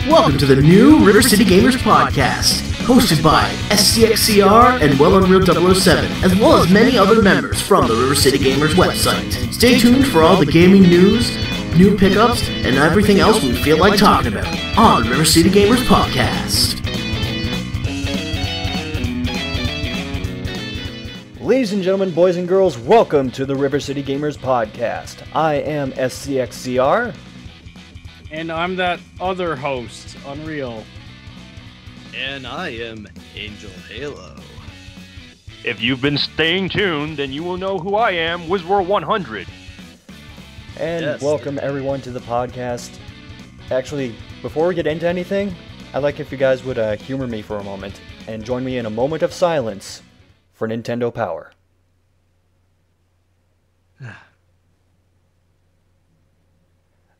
Welcome to the new RiverCityGamers Podcast, hosted by SCXCR and Well Unreal 007, as well as many other members from the RiverCityGamers website. Stay tuned for all the gaming news, new pickups, and everything else we feel like talking about on the RiverCityGamers Podcast. Ladies and gentlemen, boys and girls, welcome to the RiverCityGamers Podcast. I am SCXCR. And I'm that other host, Unreal. And I am Angel Halo. If you've been staying tuned, then you will know who I am, WizWar100. And Yes. welcome everyone to the podcast. Actually, before we get into anything, I'd like if you guys would humor me for a moment and join me in a moment of silence for Nintendo Power.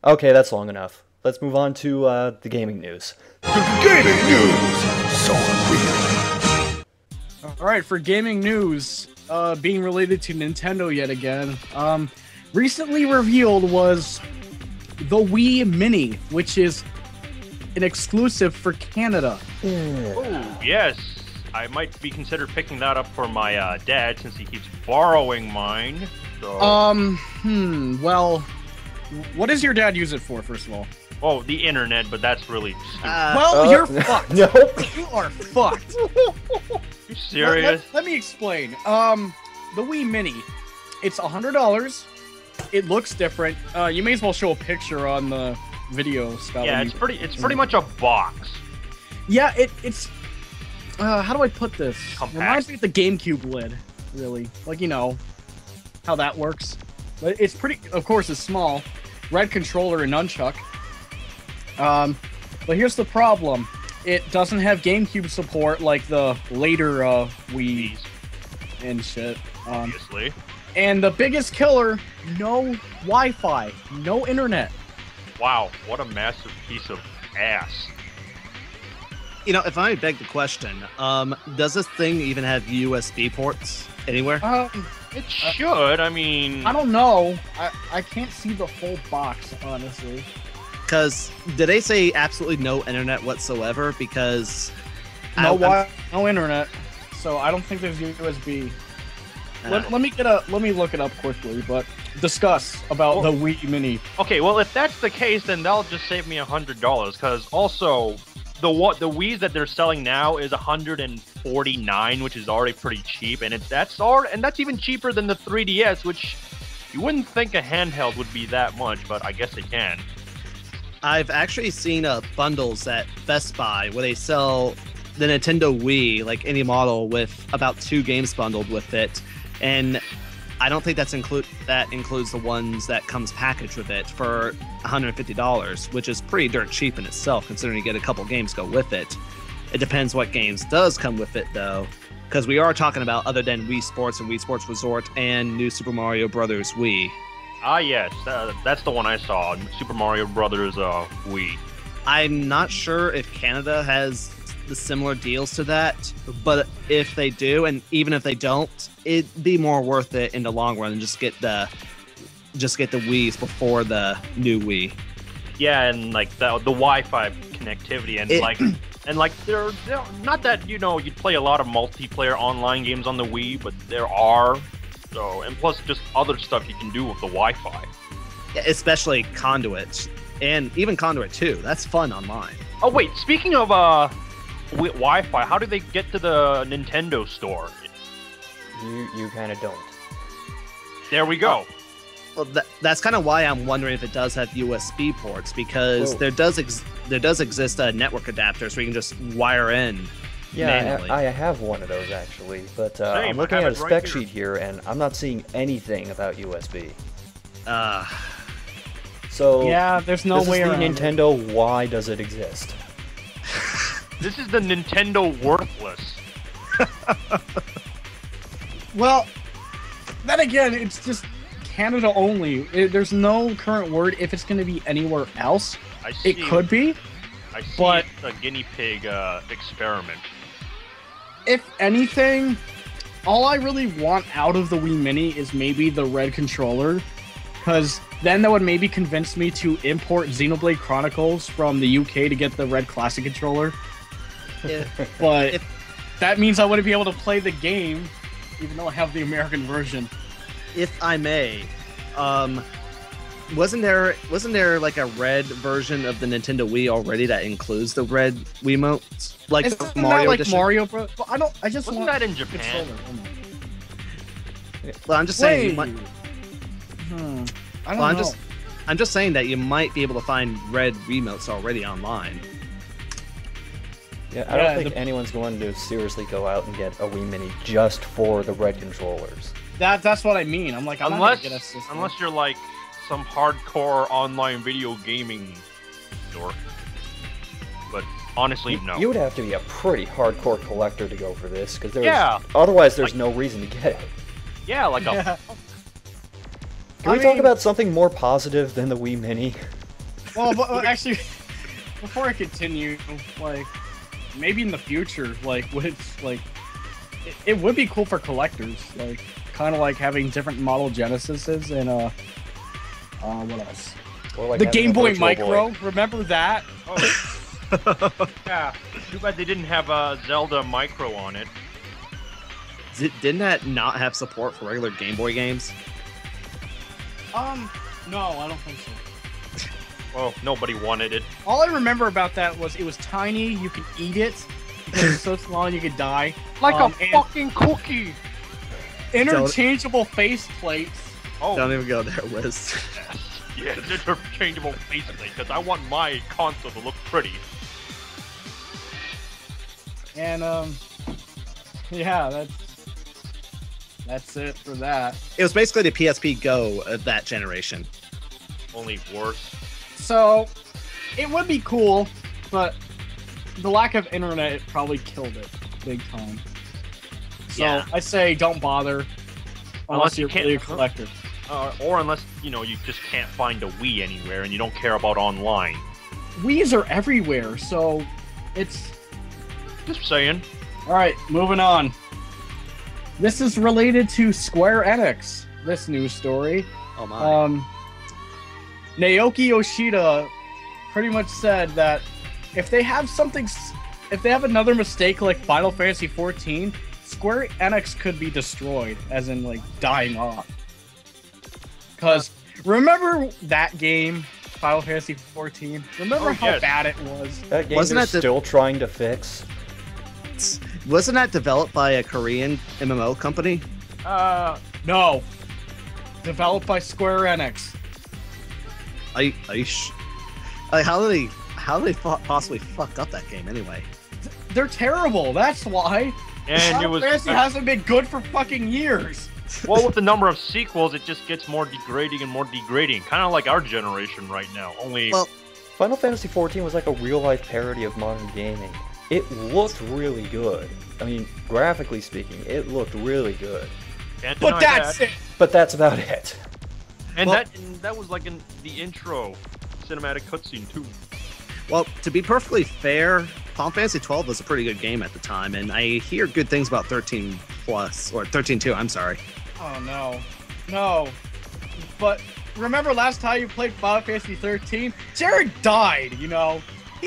Okay, that's long enough. Let's move on to the gaming news. Gaming news! So unreal. Alright, for gaming news, being related to Nintendo yet again, recently revealed was the Wii Mini, which is an exclusive for Canada. Oh, yes. I might be considered picking that up for my dad, since he keeps borrowing mine. So. Well, what does your dad use it for, first of all? Oh, the internet, but that's really stupid. You're fucked. Nope. You are fucked. You serious? Let me explain. The Wii Mini, it's $100. It looks different. You may as well show a picture on the video, Scott. Yeah, it's pretty much a box. Yeah, it's. How do I put this? Compact. Reminds me of the GameCube lid, really. Like, you know, how that works. But it's pretty. Of course, it's small. Red controller and nunchuck. But here's the problem. It doesn't have GameCube support like the later Wii's and shit. Obviously. And the biggest killer, no Wi-Fi, no internet. Wow, what a massive piece of ass. You know, if I may beg the question, does this thing even have USB ports anywhere? It should, I mean... I don't know. I can't see the whole box, honestly. Because did they say absolutely no internet whatsoever? Because no internet. So I don't think there's USB. Let me look it up quickly, but discuss about the Wii Mini. Okay, well, if that's the case, then that'll just save me $100, because also... The Wii's that they're selling now is $149, which is already pretty cheap, and that's even cheaper than the 3DS, which you wouldn't think a handheld would be that much, but I guess it can. I've actually seen bundles at Best Buy where they sell the Nintendo Wii, like any model, with about 2 games bundled with it, and I don't think that includes the ones that comes packaged with it for $150, which is pretty dirt cheap in itself, considering you get a couple games go with it. It depends what games does come with it, though, because we are talking about other than Wii Sports and Wii Sports Resort and New Super Mario Bros. Wii. Ah, yes, that's the one I saw, Super Mario Brothers Wii. I'm not sure if Canada has the similar deals to that, but if they do, and even if they don't, it'd be more worth it in the long run and just get the Wii's before the new Wii. Yeah, and like the Wi-Fi connectivity and they're not that you'd play a lot of multiplayer online games on the Wii, but there are. So, and plus just other stuff you can do with the Wi-Fi. Yeah, especially Conduit and even Conduit 2. That's fun online. Oh wait, speaking of Wi-Fi, how do they get to the Nintendo store? You kind of don't. There we go. Well, that's kind of why I'm wondering if it does have USB ports, because there does exist a network adapter, so you can just wire in. Yeah, manually. I have one of those actually, but Same, I'm looking I at have a it right spec here. sheet here, and I'm not seeing anything about USB. So Yeah, there's no this way is the around it. Nintendo. Why does it exist? This is the Nintendo worthless. Well, then again, it's just Canada only. There's no current word if it's going to be anywhere else. It could be. I see but- it's a guinea pig experiment. If anything, all I really want out of the Wii Mini is maybe the red controller. Because then that would maybe convince me to import Xenoblade Chronicles from the UK to get the Red Classic controller. But that means I wouldn't be able to play the game, even though I have the American version. If I may, wasn't there like a red version of the Nintendo Wii already that includes the red Wiimotes, like Isn't the Mario that like edition? Mario Bros? But I just Wasn't want that in Japan? Well, I'm just saying. You Wait. might, I don't know. I'm just saying that you might be able to find red Wiimotes already online. Yeah, I don't think anyone's going to seriously go out and get a Wii Mini just for the red controllers. That's what I mean. I'm like, I'm not gonna get a system. Unless you're like some hardcore online video gaming dork. But honestly, no. You would have to be a pretty hardcore collector to go for this, because Yeah. Otherwise, there's no reason to get it. Yeah, like a Can we talk about something more positive than the Wii Mini? Well, but actually, before I continue, like, maybe in the future, like, it would be cool for collectors, like, kind of like having different model Genesises and what else? Or like The having Game a Boy Virtual Micro, remember that? oh. Yeah. Too bad they didn't have a Zelda Micro on it. Didn't that not have support for regular Game Boy games? No, I don't think so. Well, nobody wanted it. All I remember about that was it was tiny, you could eat it, because it's so small you could die. Like a and fucking cookie. interchangeable face plates. Oh, Don't even go there, Wiz. yes, interchangeable faceplate, because I want my console to look pretty. And, yeah, that's it for that. It was basically the PSP Go of that generation. Only worse. So, it would be cool, but the lack of internet probably killed it big time. So, Yeah. I say don't bother unless you're really a collector. Or unless, you just can't find a Wii anywhere and you don't care about online. Wii's are everywhere, so it's... Just saying. Alright, moving on. This is related to Square-Enix, this news story. Oh my. Naoki Yoshida pretty much said that if they have another mistake like Final Fantasy XIV, Square Enix could be destroyed, as in like dying off. Because remember that game, Final Fantasy XIV? Remember how bad it was? That game Wasn't they're that the- still trying to fix. Wasn't that developed by a Korean MMO company? No. Developed by Square Enix. How do they possibly fuck up that game anyway? They're terrible, that's why. And Final Fantasy hasn't been good for fucking years. Well, with the number of sequels, it just gets more degrading and more degrading. Kind of like our generation right now. Only. Well, Final Fantasy XIV was like a real-life parody of modern gaming. It looked really good. I mean, graphically speaking, it looked really good. Can't But deny that's that. it. But that's about it. And Well- that was like in the intro cinematic cutscene too. well, to be perfectly fair, Final Fantasy 12 was a pretty good game at the time, and I hear good things about 13 plus or 13.2. I'm sorry. Oh no. But remember last time you played Final Fantasy 13? Jared died, He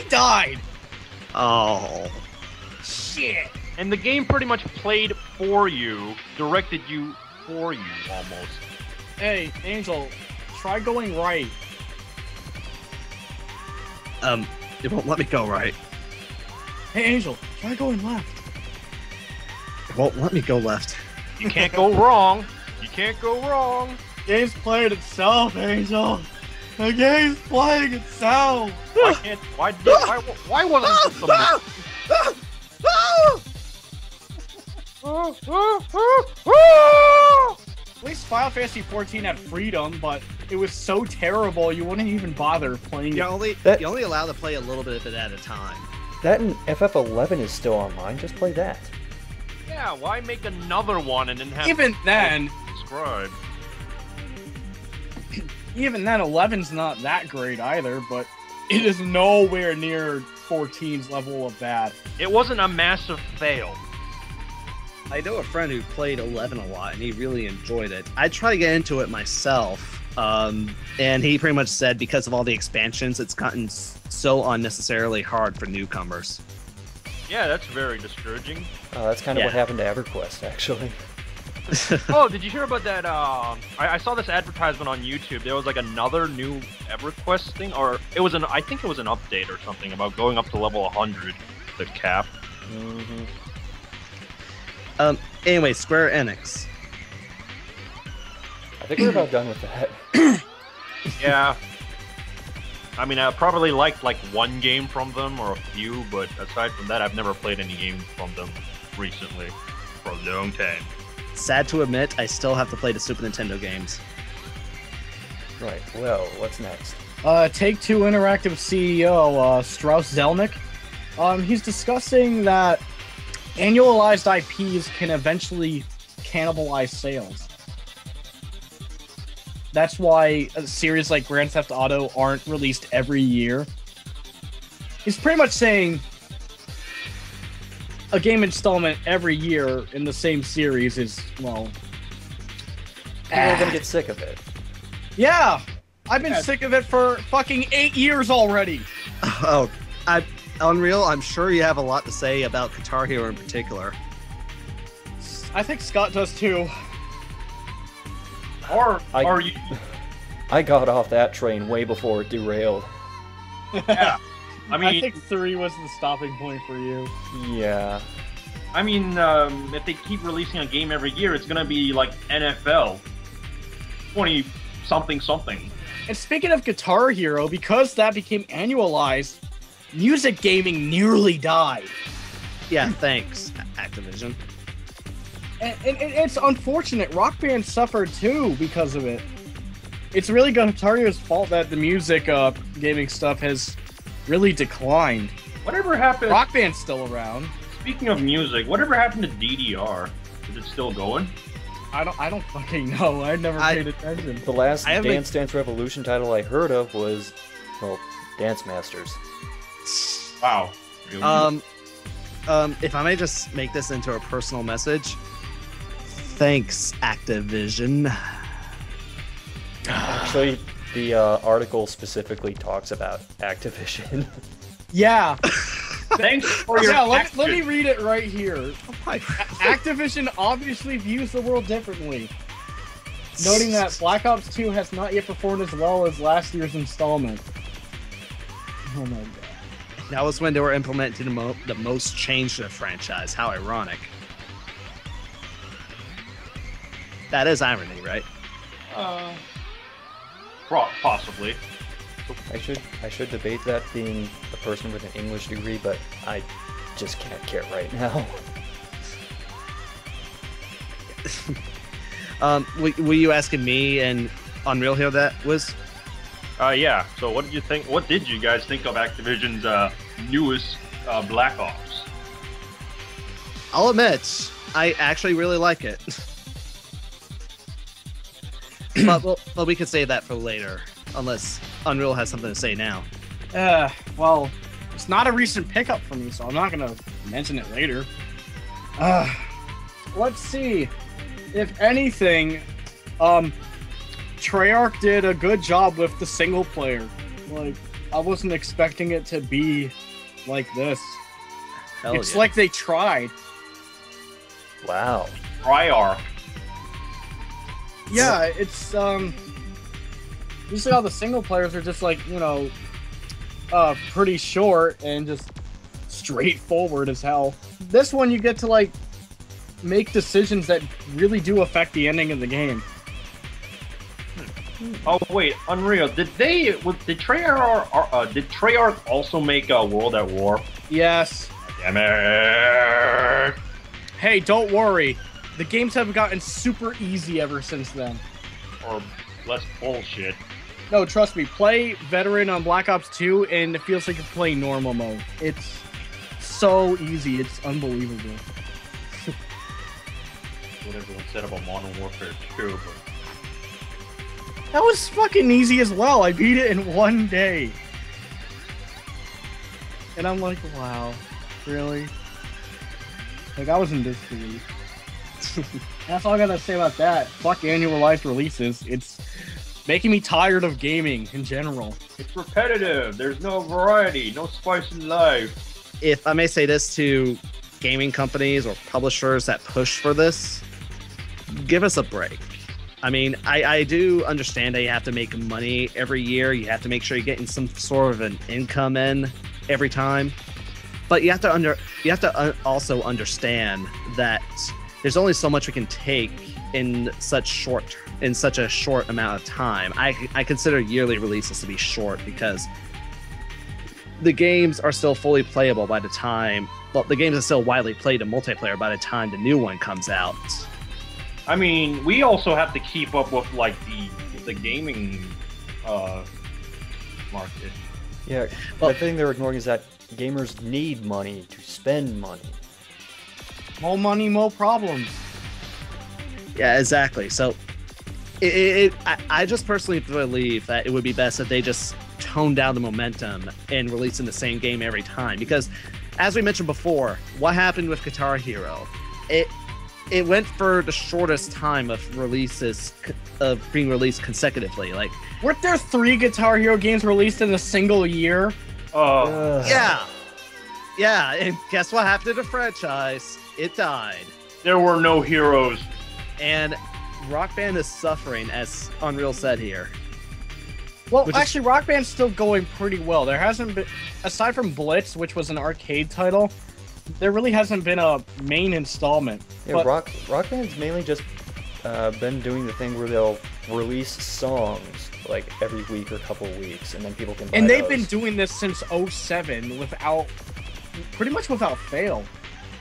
died. Oh, Shit. And the game pretty much played for you, directed you for you almost. Hey, Angel, try going right. it won't let me go right. Hey, Angel, try going left. It won't let me go left. You can't go wrong. You can't go wrong. Game's playing itself, Angel. The game's playing itself. Why can't? Why wasn't this the At least Final Fantasy 14 had freedom, but it was so terrible you wouldn't even bother playing You're it. only allowed to play a little bit of it at a time. That and FF11 is still online. Just play that. Yeah, why make another one and then have Even then, subscribe? even then, 11's not that great either, but it is nowhere near 14's level of bad. It wasn't a massive fail. I know a friend who played 11 a lot, and he really enjoyed it. I tried to get into it myself, And he pretty much said because of all the expansions, it's gotten so unnecessarily hard for newcomers. Yeah, that's very discouraging. That's kind of what happened to EverQuest, actually. Oh, did you hear about that? I saw this advertisement on YouTube. There was like another new EverQuest thing, or it was I think it was an update or something about going up to level 100, the cap. Anyway, Square-Enix. I think we're about done with that. Yeah. I mean, I probably liked like one game from them or a few, but aside from that, I've never played any games from them recently for a long time. Sad to admit, I still have to play the Super Nintendo games. Right, well, what's next? Take-Two Interactive CEO, Strauss Zelnick, he's discussing that annualized IPs can eventually cannibalize sales. That's why a series like Grand Theft Auto aren't released every year. He's pretty much saying a game installment every year in the same series is, well... People are gonna get sick of it. Yeah! I've been sick of it for fucking 8 years already! Oh, Unreal, I'm sure you have a lot to say about Guitar Hero in particular. I think Scott does too. Or are you? I got off that train way before it derailed. Yeah. I mean, I think 3 was the stopping point for you. Yeah. I mean, if they keep releasing a game every year, it's gonna be like NFL, 20-something. And speaking of Guitar Hero, because that became annualized, music gaming nearly died. Yeah, thanks, Activision. And it's unfortunate. Rock Band suffered too because of it. It's really Guitar Hero's fault that the music gaming stuff has really declined. Whatever happened? Rock Band's still around. Speaking of music, whatever happened to DDR? Is it still going? I don't fucking know. I never paid attention. The last Dance Dance Revolution title I heard of was, well, Dance Masters. Wow. Really? If I may just make this into a personal message, thanks, Activision. Actually, the article specifically talks about Activision. Yeah. Thanks for your let me read it right here. Activision obviously views the world differently, noting that Black Ops 2 has not yet performed as well as last year's installment. Oh my god. That was when they were implementing the most change to the franchise. How ironic. That is irony, right? Possibly. I should debate that being a person with an English degree, but I just can't care right now. Were you asking me and Unreal here that was? Yeah. So what did you think? What did you guys think of Activision's newest Black Ops? I'll admit, I actually really like it. but we could save that for later, unless Unreal has something to say now. Well, it's not a recent pickup for me, so I'm not gonna mention it later. Let's see. If anything, Treyarch did a good job with the single player. Like, I wasn't expecting it to be like this. It's like they tried. Wow. Treyarch. Yeah, it's usually all the single players are just like, you know, pretty short and just straightforward as hell. This one you get to like make decisions that really do affect the ending of the game. Oh wait, Unreal. Did Treyarch also make World at War? Yes. Damn it! Hey, don't worry. The games have gotten super easy ever since then. Or less bullshit. No, trust me. Play Veteran on Black Ops 2 and it feels like you're playing normal mode. It's so easy. It's unbelievable. What everyone said about Modern Warfare 2, but... That was fucking easy as well. I beat it in one day. And I'm like, wow. Really? Like, I was in disbelief. That's all I gotta say about that. Fuck annualized releases. It's making me tired of gaming in general. It's repetitive. There's no variety, no spice in life. If I may say this to gaming companies or publishers that push for this, give us a break. I mean, I do understand that you have to make money every year. You have to make sure you're getting some sort of an income in every time. But you have to also understand that there's only so much we can take in such a short amount of time. I consider yearly releases to be short because the games are still fully playable by the time. Well, the games are still widely played in multiplayer by the time the new one comes out. I mean, we also have to keep up with like the gaming market. Yeah, the thing they're ignoring is that gamers need money to spend money. More money, more problems. Yeah, exactly. So, I just personally believe that it would be best if they just tone down the momentum in releasing the same game every time. Because, as we mentioned before, what happened with Guitar Hero? It went for the shortest time of being released consecutively. Like, Weren't there 3 Guitar Hero games released in a single year? yeah, and guess what happened to the franchise? It died. There were no heroes. And Rock Band is suffering, as Unreal said here. Well, actually, Rock Band's still going pretty well. There hasn't been, aside from Blitz, which was an arcade title, there really hasn't been a main installment. Yeah, Rock Band's mainly just been doing the thing where they'll release songs like every week or a couple of weeks, and then people can buy And they've those. been doing this since 07 pretty much without fail.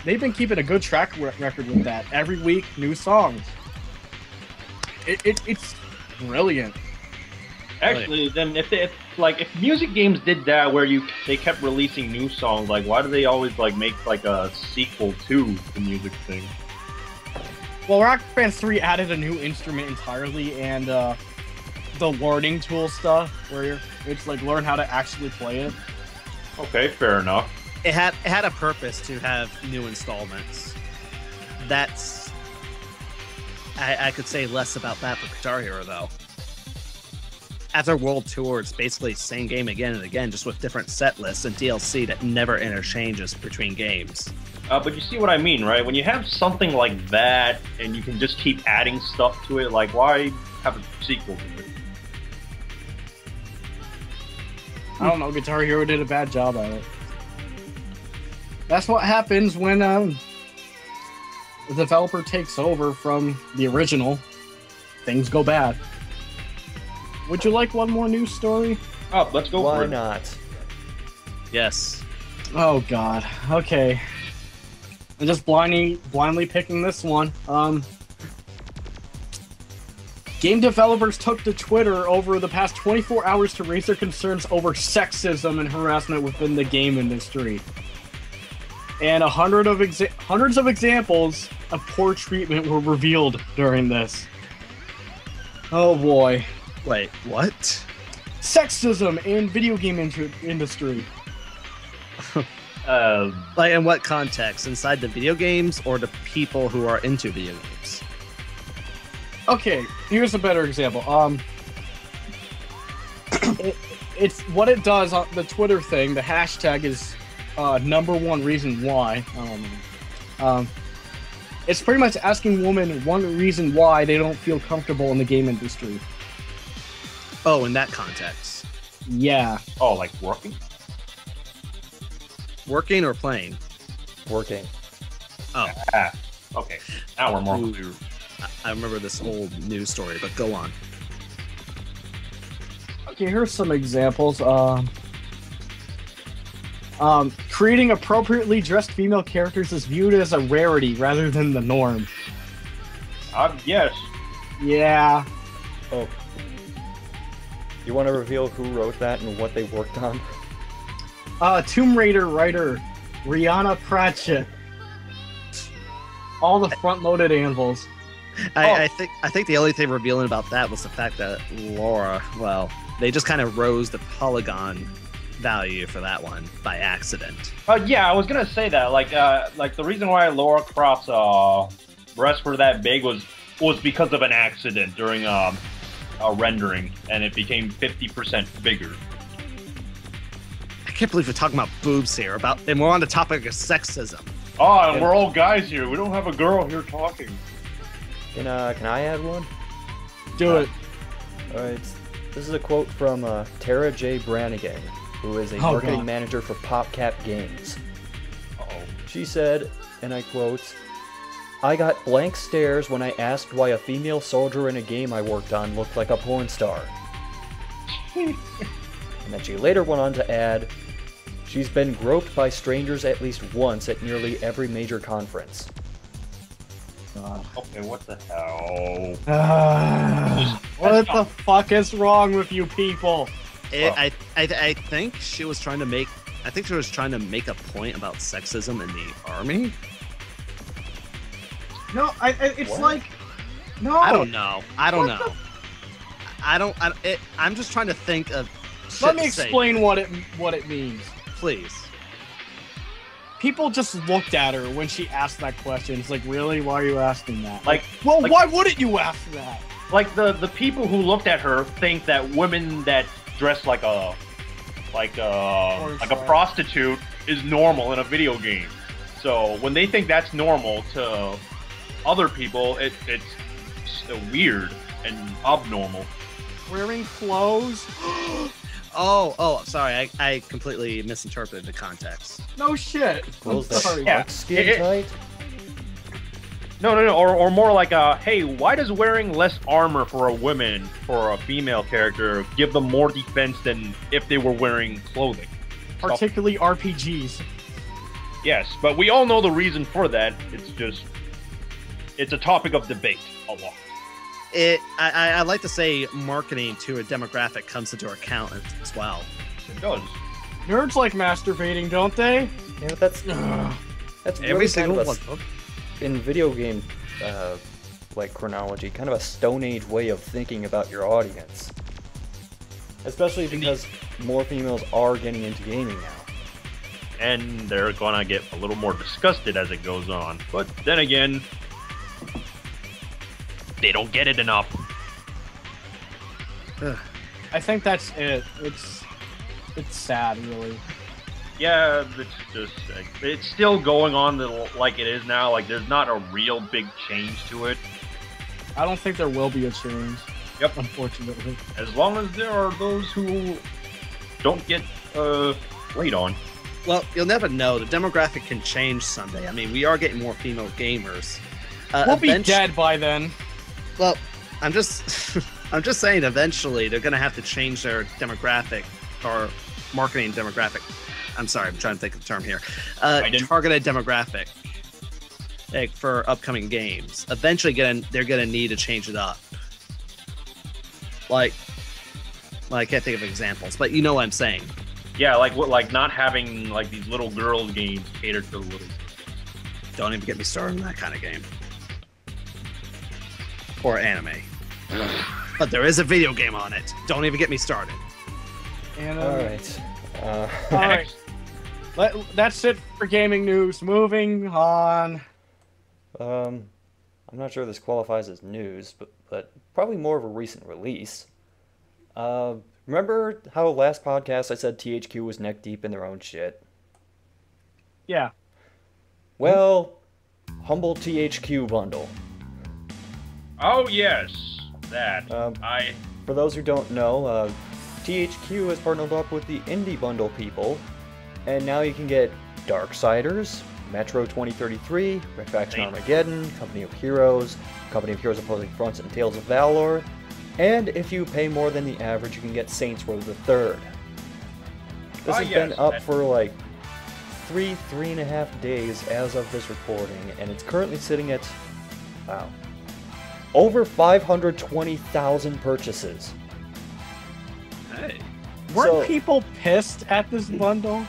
They've been keeping a good track record with that. Every week, new songs. It's brilliant. Actually, then if music games did that where they kept releasing new songs, like why do they always like make like a sequel to the music thing? Well, Rock Band 3 added a new instrument entirely, and the learning tool stuff, where it's like learn how to actually play it. Okay, fair enough. It had a purpose to have new installments. That's... I could say less about that for Guitar Hero, though. After World Tour, it's basically the same game again and again, just with different set lists and DLC that never interchanges between games. But you see what I mean, right? When you have something like that, and you can just keep adding stuff to it, like, why have a sequel to it? I don't know, Guitar Hero did a bad job at it. That's what happens when the developer takes over from the original. Things go bad. Would you like one more news story? Oh, let's go for it. Why not? Yes. Oh god. Okay. I'm just blindly picking this one. Game developers took to Twitter over the past 24 hours to raise their concerns over sexism and harassment within the game industry. And hundreds of examples of poor treatment were revealed during this. Oh boy. Wait, what? Sexism in video game industry. Like, in what context? Inside the video games or the people who are into video games? Okay, here's a better example. It's what it does on the Twitter thing. The hashtag is #1 reason why. I don't know. It's pretty much asking women one reason why they don't feel comfortable in the game industry. Oh, in that context. Yeah. Oh, like working? Working or playing? Working. Oh. Okay. Now we're more. Ooh, I remember this old news story, but go on. Okay, here's some examples. Creating appropriately dressed female characters is viewed as a rarity rather than the norm. Yes. Yeah. Oh. You want to reveal who wrote that and what they worked on? Tomb Raider writer Rihanna Pratchett. All the front-loaded anvils. I think the only thing revealing about that was the fact that Laura, well, they just kind of rose the polygon value for that one by accident. Yeah, I was gonna say that. Like the reason why Laura Croft's breasts were that big was because of an accident during rendering, and it became 50% bigger. I can't believe we're talking about boobs here, and we're on the topic of sexism. Oh, and we're all guys here. We don't have a girl here talking. Can I add one? Do it. All right. This is a quote from Tara J. Brannigan, who is a marketing manager for PopCap Games. Uh-oh. She said, and I quote, "I got blank stares when I asked why a female soldier in a game I worked on looked like a porn star." And then she later went on to add, "She's been groped by strangers at least once at nearly every major conference." Okay, what the hell? What the fuck is wrong with you people? I think she was trying to make. I think she was trying to make a point about sexism in the army. No, it's What? like, no. I don't know. What I'm just trying to think of. Let me shit to say. explain what it means. Please. People just looked at her when she asked that question. It's like, really? Why are you asking that? Like, Well, like- why wouldn't you ask that? Like the people who looked at her think that women that dress like a prostitute is normal in a video game. So when they think that's normal to other people, it's weird and abnormal. Wearing clothes? Oh, sorry. I completely misinterpreted the context. No shit. I'm Clothes that sorry. Yeah. look skin tight? No, or more like hey, why does wearing less armor for a female character, give them more defense than if they were wearing clothing? Particularly RPGs. Yes, but we all know the reason for that. It's a topic of debate a lot. I like to say marketing to a demographic comes into account as well. It does. Nerds like masturbating, don't they? Yeah, but that's Every really single kind one. of in video game like chronology, kind of a Stone Age way of thinking about your audience. Especially because more females are getting into gaming now. And they're gonna get a little more disgusted as it goes on. But then again, they don't get it enough. I think that's it. It's sad, really. Yeah, it's still going on like it is now. Like there's not a real big change to it. I don't think there will be a change. Yep. Unfortunately. As long as there are those who don't get played on. Well, you'll never know. The demographic can change someday. I mean, we are getting more female gamers. We'll be dead by then. Well, I'm just saying. Eventually, they're gonna have to change their demographic or marketing demographic. I'm sorry, I'm trying to think of the term here. Targeted demographic, like for upcoming games. Eventually, they're gonna need to change it up. Like I can't think of examples, but you know what I'm saying. Yeah, like not having like these little girls games catered to the little. Don't even get me started on that kind of game. Or anime. But there is a video game on it. Don't even get me started. And, All right. All right. That's it for gaming news. Moving on. I'm not sure this qualifies as news, but probably more of a recent release. Remember how last podcast I said THQ was neck deep in their own shit? Yeah. Well, Humble THQ bundle. Oh yes, that. For those who don't know, THQ has partnered up with the Indie Bundle people, and now you can get Darksiders, Metro 2033, Red Faction Armageddon, Company of Heroes Opposing Fronts, and Tales of Valor. And if you pay more than the average, you can get Saints Row the Third. This has been up for like 3.5 days as of this recording, and it's currently sitting at, wow, over 520,000 purchases. Hey. Weren't people pissed at this bundle?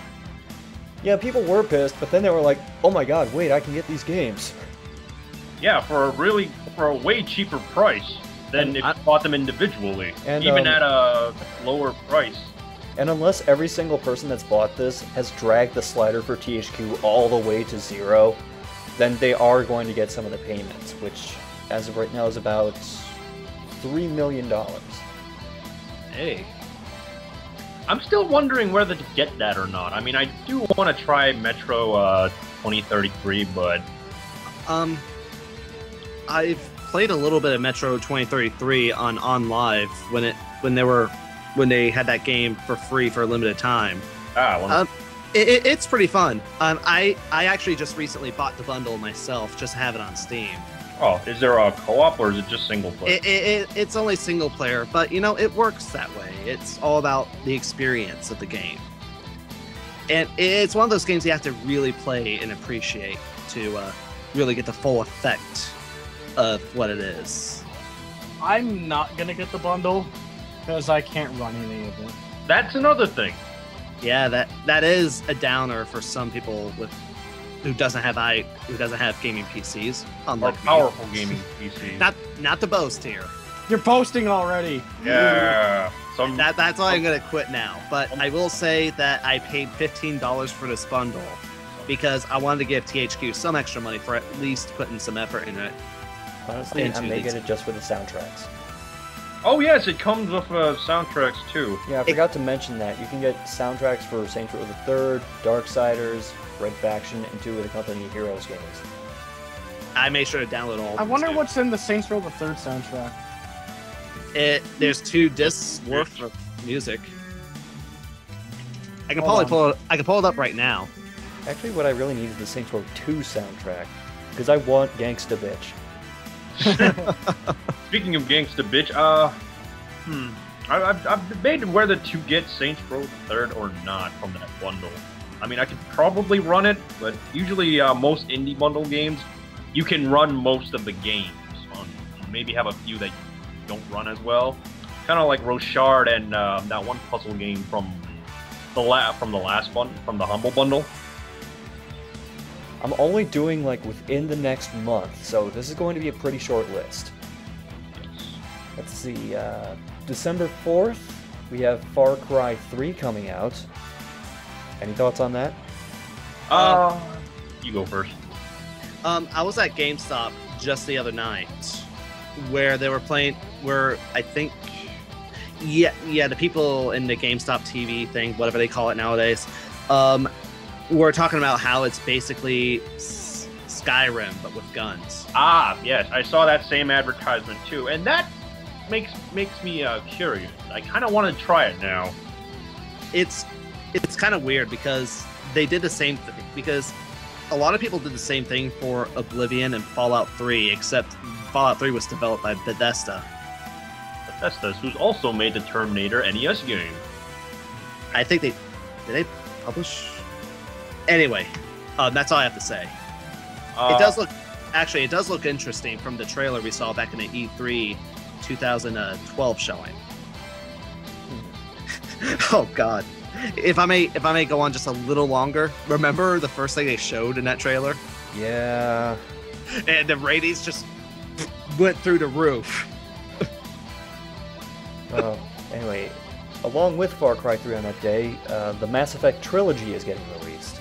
Yeah, people were pissed, but then they were like, oh my god, wait, I can get these games. Yeah, for a way cheaper price than if you bought them individually, and, even at a lower price. And unless every single person that's bought this has dragged the slider for THQ all the way to 0, then they are going to get some of the payments, which as of right now is about $3 million. Hey. I'm still wondering whether to get that or not. I mean, I do want to try Metro 2033, but... I've played a little bit of Metro 2033 on Live when they had that game for free for a limited time. It's pretty fun. I actually just recently bought the bundle myself, just to have it on Steam. Oh, is there a co-op or is it just single player? It's only single player, but you know, it works that way. It's all about the experience of the game. And it's one of those games you have to really play and appreciate to really get the full effect of what it is. I'm not gonna get the bundle because I can't run any of it. That's another thing. Yeah, that is a downer for some people who doesn't have gaming PCs. Or powerful gaming PCs. Not to boast here. You're posting already. Yeah. That's why I'm gonna quit now. But I will say that I paid $15 for this bundle because I wanted to give THQ some extra money for at least putting some effort in it. Honestly, I may get it just for the soundtracks. Oh yes, it comes with soundtracks too. Yeah, I forgot to mention that. You can get soundtracks for Saints Row the Third, Darksiders, Red Faction, and 2 of the Company Heroes games. I made sure to download all of them. I wonder too. what's in the Saints Row the Third soundtrack. There's 2 discs worth of music. I can pull it up right now. Actually, what I really need is the Saints Row 2 soundtrack, because I want Gangsta Bitch. Speaking of Gangsta Bitch, I've debated whether to get Saints Row the Third or not from that bundle. I mean, I could probably run it, but usually most indie bundle games, you can run most of the games. Maybe have a few that you don't run as well. Kind of like Rochard and that one puzzle game from the Humble Bundle. I'm only doing like within the next month, so this is going to be a pretty short list. Let's see, December 4th, we have Far Cry 3 coming out. Any thoughts on that? You go first. I was at GameStop just the other night, where they were playing. Where I think, the people in the GameStop TV thing, whatever they call it nowadays, were talking about how it's basically Skyrim but with guns. Ah, yes, I saw that same advertisement too, and that makes me curious. I kind of want to try it now. It's kind of weird because they did the same thing. Because a lot of people did the same thing for Oblivion and Fallout 3, except Fallout 3 was developed by Bethesda. Bethesda, who's also made the Terminator NES game. I think did they publish? Anyway, that's all I have to say. It does look interesting from the trailer we saw back in the E3 2012 showing. Oh God. If I may go on just a little longer, remember the first thing they showed in that trailer? Yeah. And the ratings just went through the roof. Anyway, along with Far Cry 3 on that day, the Mass Effect trilogy is getting released.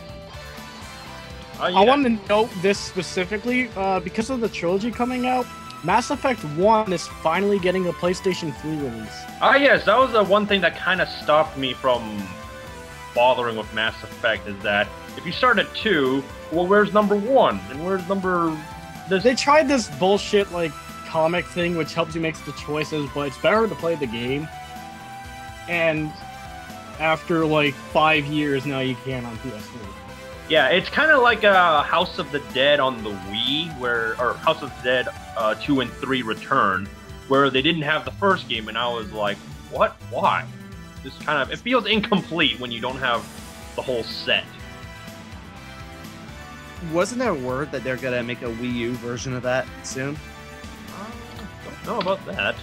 I want to note this specifically, because of the trilogy coming out, Mass Effect 1 is finally getting a PlayStation 3 release. Yes, that was the one thing that kind of stopped me from bothering with Mass Effect, is that if you start at 2, well, where's number 1? And where's number... They tried this bullshit, like, comic thing which helps you make the choices, but it's better to play the game. And after, like, 5 years, now you can on PS3. Yeah, it's kind of like House of the Dead on the Wii, or House of the Dead 2 and 3 Return, where they didn't have the first game, and I was like, what? Why? This kind of, it feels incomplete when you don't have the whole set. Wasn't there word that they're gonna make a Wii U version of that soon? Don't know about that.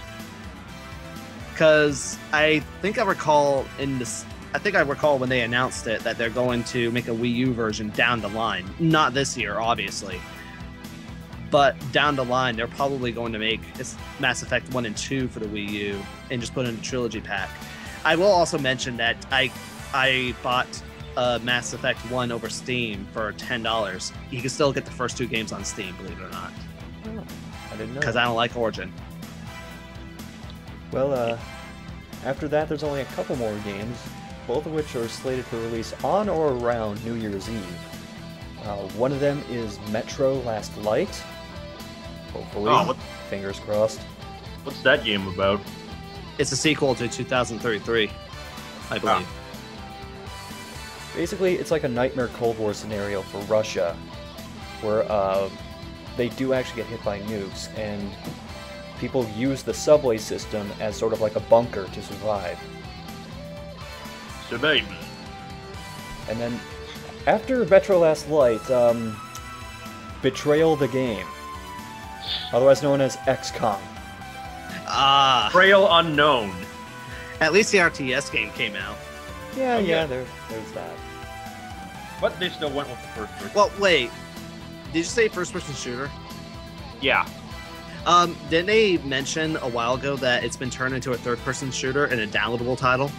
Because I think I recall when they announced it that they're going to make a Wii U version down the line. Not this year, obviously. But down the line, they're probably going to make Mass Effect 1 and 2 for the Wii U and just put in a trilogy pack. I will also mention that I bought Mass Effect 1 over Steam for $10. You can still get the first 2 games on Steam, believe it or not. Oh, I didn't know. Because I don't like Origin. Well, after that, there's only a couple more games, both of which are slated for release on or around New Year's Eve. One of them is Metro Last Light. Hopefully, fingers crossed. What's that game about? It's a sequel to 2033, I believe. Basically, it's like a Nightmare Cold War scenario for Russia, where they do actually get hit by nukes, and people use the subway system as sort of like a bunker to survive. Survival. And then, after Metro Last Light, Betrayal the Game, otherwise known as XCOM. Betrayal Unknown. At least the RTS game came out. Yeah, Okay. yeah, there's that. But they still went with the first person. Well, wait. Did you say first-person shooter? Yeah. Didn't they mention a while ago that it's been turned into a third-person shooter and a downloadable title?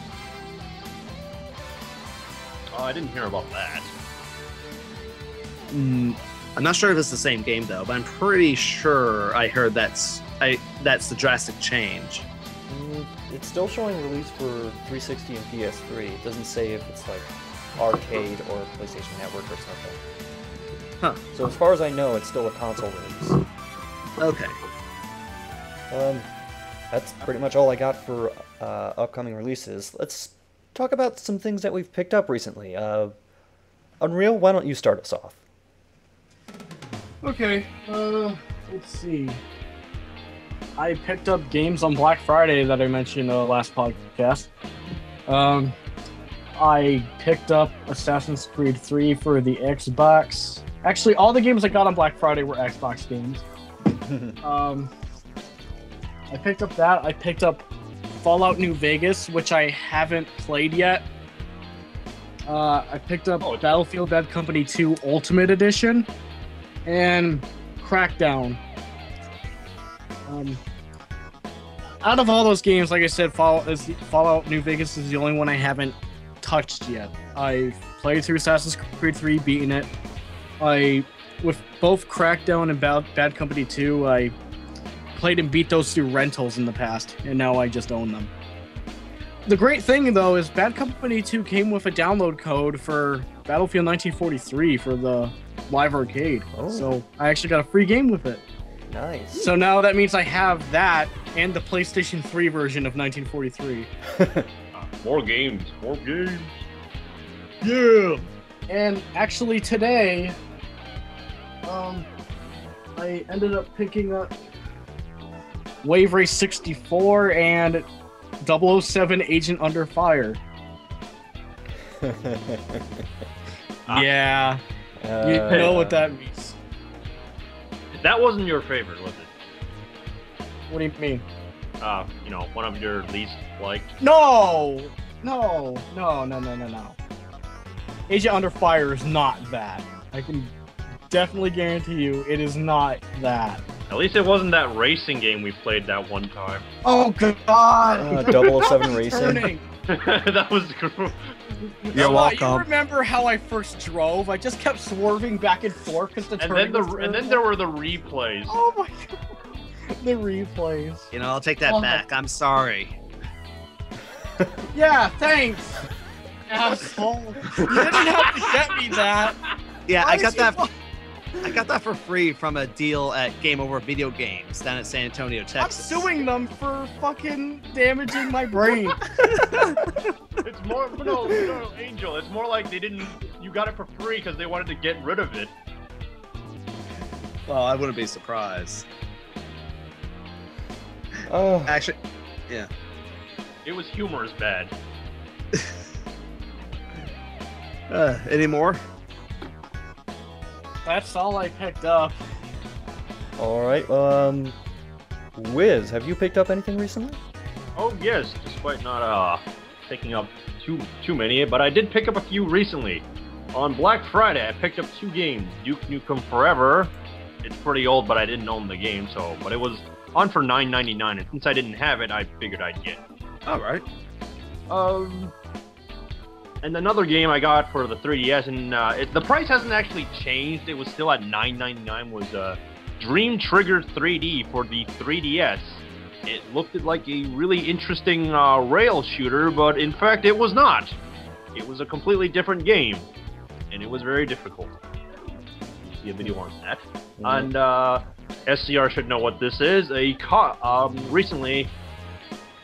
Oh, I didn't hear about that. I'm not sure if it's the same game though, but I'm pretty sure I heard that's the drastic change. It's still showing release for 360 and PS3. It doesn't say if it's like arcade or PlayStation Network or something. Huh. So as far as I know, it's still a console release. Okay. That's pretty much all I got for upcoming releases. Let's talk about some things that we've picked up recently. Unreal, why don't you start us off? Okay, let's see. I picked up games on Black Friday that I mentioned last podcast. I picked up Assassin's Creed 3 for the Xbox. Actually, all the games I got on Black Friday were Xbox games. I picked up that. I picked up Fallout New Vegas, which I haven't played yet. I picked up Battlefield Bad Company 2 Ultimate Edition and Crackdown. Out of all those games, like I said, Fallout New Vegas is the only one I haven't touched yet. I've played through Assassin's Creed 3, beaten it. With both Crackdown and Bad Company 2, I played and beat those through rentals in the past, and now I just own them. The great thing, though, is Bad Company 2 came with a download code for Battlefield 1943 for the live arcade. Oh. So I actually got a free game with it. Nice. So now that means I have that and the PlayStation 3 version of 1943. More games. More games. Yeah. And actually today, I ended up picking up Wave Race 64 and 007 Agent Under Fire. Yeah. You know what that means. That wasn't your favorite, was it? What do you mean? One of your least liked. No! Agent Under Fire is not that. I can definitely guarantee you it is not that. At least it wasn't that racing game we played that one time. Oh god! 007 Racing. Turning. That was cool. You're welcome. You remember how I first drove? I just kept swerving back and forth because the turning was and then there were the replays. Oh my god. The replays. You know, I'll take that back. I'm sorry. Yeah, thanks. Asshole. You didn't have to get me that. Yeah, Why I got did you that. I got that for free from a deal at Game Over Video Games down at San Antonio, I'm Texas. suing them for fucking damaging my brain. It's more no, Angel. It's more like you got it for free because they wanted to get rid of it. Well, I wouldn't be surprised. Oh, Actually, yeah. It was humorous bad. Any more? That's all I picked up. alright. Wiz, have you picked up anything recently? Oh yes, despite not picking up too many, but I did pick up a few recently. On Black Friday, I picked up 2 games. Duke Nukem Forever. It's pretty old, but I didn't own the game, but it was on for $9.99, and since I didn't have it, I figured I'd get it. All right. And another game I got for the 3DS, and the price hasn't actually changed. It was still at $9.99. Was Dream Trigger 3D for the 3DS. It looked like a really interesting rail shooter, but in fact it was not. It was a completely different game, and it was very difficult. You see a video on that. And SCR should know what this is. Recently,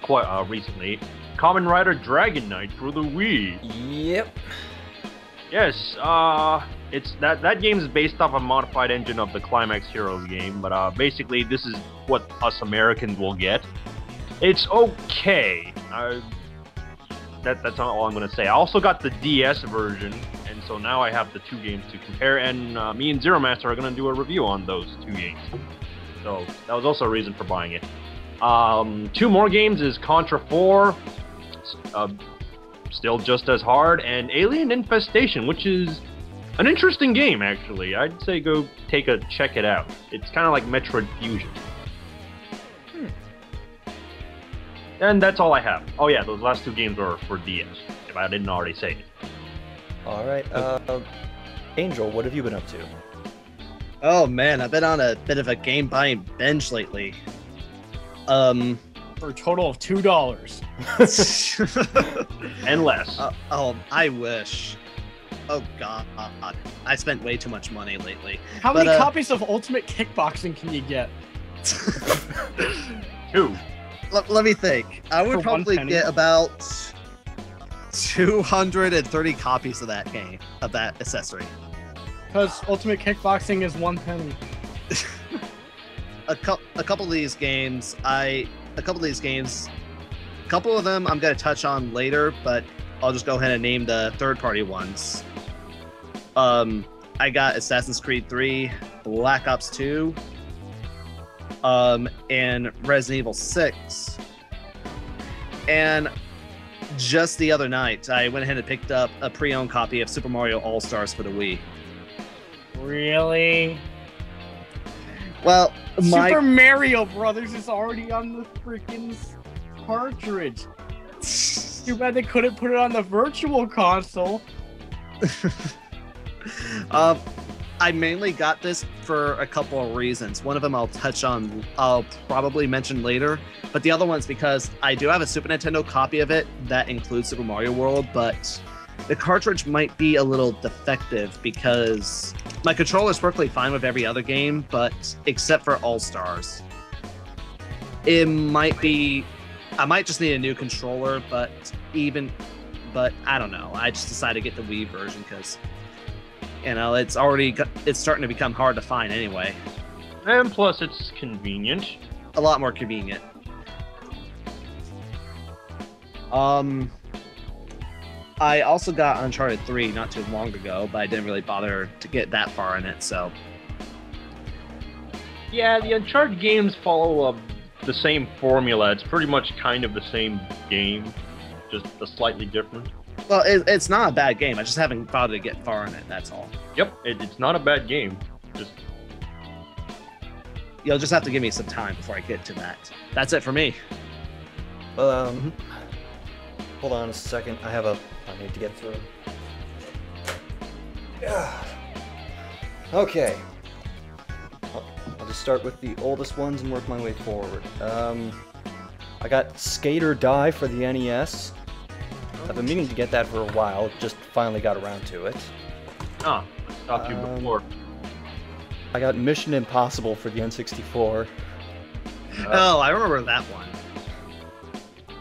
Kamen Rider Dragon Knight for the Wii. Yep. Yes, it's that game is based off a modified engine of the Climax Heroes game, but basically this is what us Americans will get. It's okay. That's not all I'm gonna say. I also got the DS version, and so now I have the two games to compare, and me and Zero Master are gonna do a review on those two games. So that was also a reason for buying it. Two more games is Contra 4. Still just as hard, and Alien Infestation, which is an interesting game, actually. I'd say go check it out. It's kind of like Metroid Fusion. And that's all I have. Oh yeah, those last two games were for DS, if I didn't already say it. Alright, Angel, what have you been up to? Oh man, I've been on a bit of a game buying binge lately. For a total of $2. And less. I wish. Oh god, I spent way too much money lately. How many copies of Ultimate Kickboxing can you get? 2. Let me think. I would probably get about 230 copies of that game, of that accessory. Because Ultimate Kickboxing is 1 penny. A couple of these games, a couple of them I'm gonna touch on later, but I'll just go ahead and name the third-party ones. I got Assassin's Creed 3, Black Ops 2, and Resident Evil 6. And just the other night, I went ahead and picked up a pre-owned copy of Super Mario All-Stars for the Wii. Really? Well, Super Mario Brothers is already on the freaking cartridge. Too bad they couldn't put it on the virtual console. I mainly got this for a couple of reasons. One of them I'll probably mention later, but the other one's because I do have a Super Nintendo copy of it that includes Super Mario World, but the cartridge might be a little defective because my controller's perfectly fine with every other game, but except for All-Stars. I might just need a new controller, but I don't know. I just decided to get the Wii version because, you know, it's starting to become hard to find anyway. And plus, it's convenient. A lot more convenient. I also got Uncharted 3 not too long ago, but I didn't really bother to get that far in it, so. Yeah, the Uncharted games follow the same formula. It's pretty much kind of the same game, just a slightly different. Well, it's not a bad game. I just haven't bothered to get far in it, that's all. Yep, it's not a bad game. You'll just have to give me some time before I get to that. That's it for me. Hold on a second. I need to get through. Okay. I'll just start with the oldest ones and work my way forward. I got Skate or Die for the NES. I've been meaning to get that for a while, just finally got around to it. I stopped you before. I got Mission Impossible for the N64. Oh, I remember that one.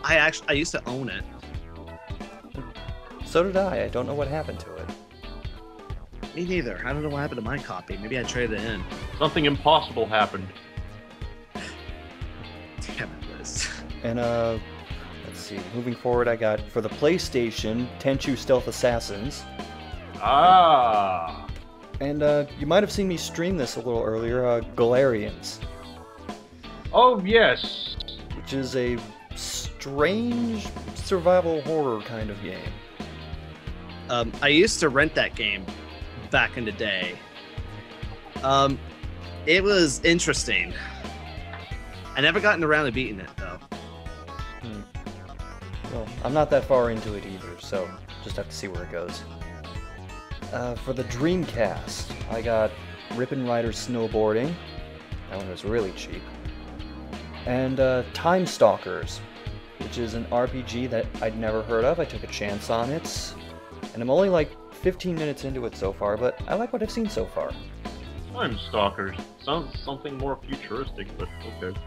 I used to own it. So did I. I don't know what happened to it. Me neither. I don't know what happened to my copy. Maybe I traded it in. Something impossible happened. Damn it, Liz. And let's see. Moving forward, I got for the PlayStation Tenchu Stealth Assassins. Ah. And you might have seen me stream this a little earlier. Galarians. Oh yes. Which is a strange survival horror kind of game. I used to rent that game back in the day. It was interesting. I never gotten around to beating it, though. Well, I'm not that far into it either, so just have to see where it goes. For the Dreamcast, I got Rip and Rider Snowboarding. That one was really cheap. and Time Stalkers, which is an RPG that I'd never heard of. I took a chance on it, and I'm only like 15 minutes into it so far, but I like what I've seen so far. Time Stalkers. Sounds something more futuristic, but okay.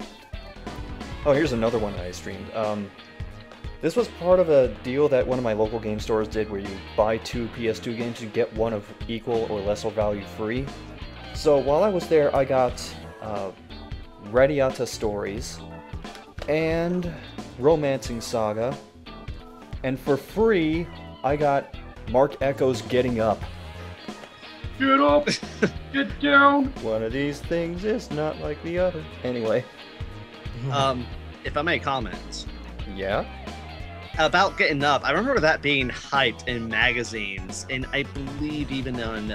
Oh, here's another one that I streamed. This was part of a deal that one of my local game stores did where you buy 2 PS2 games, you get one of equal or lesser value free. So while I was there, I got Radiata Stories and Romancing Saga. And for free, I got Mark Echo's Getting Up. Get up! Get down! One of these things is not like the other. Anyway. If I may comment. Yeah? About Getting Up, I remember that being hyped in magazines, and I believe even on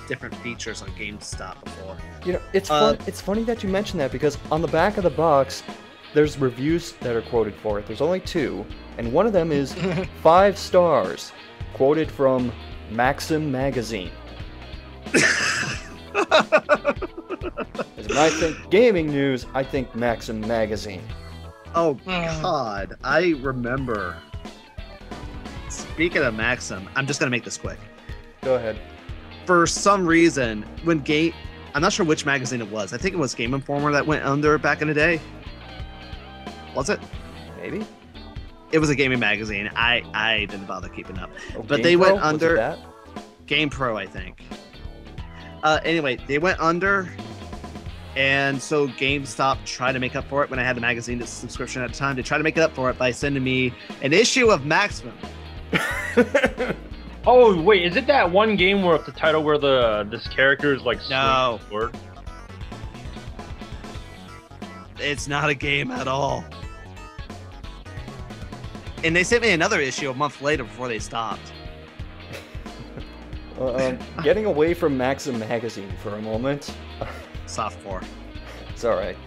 different features on GameStop before. You know, it's funny that you mention that, because on the back of the box, there's reviews that are quoted for it. There's only 2, and one of them is 5 stars, quoted from Maxim Magazine. As when I think gaming news, I think Maxim Magazine. Oh God, I remember. Speaking of Maxim, I'm just gonna make this quick. Go ahead. For some reason, I'm not sure which magazine it was. I think it was Game Informer that went under back in the day. Was it? Maybe. It was a gaming magazine. I didn't bother keeping up. Oh, But Game they Pro? went Was it under. that? Game Pro, I think. Anyway, they went under, and so GameStop tried to make up for it when I had the magazine subscription at the time. They tried to make it up for it by sending me an issue of Maximum. Oh wait, is it that one game where the title where this character is like No. sword? It's not a game at all. And they sent me another issue a month later before they stopped. Getting away from Maxim Magazine for a moment. Softcore. It's alright.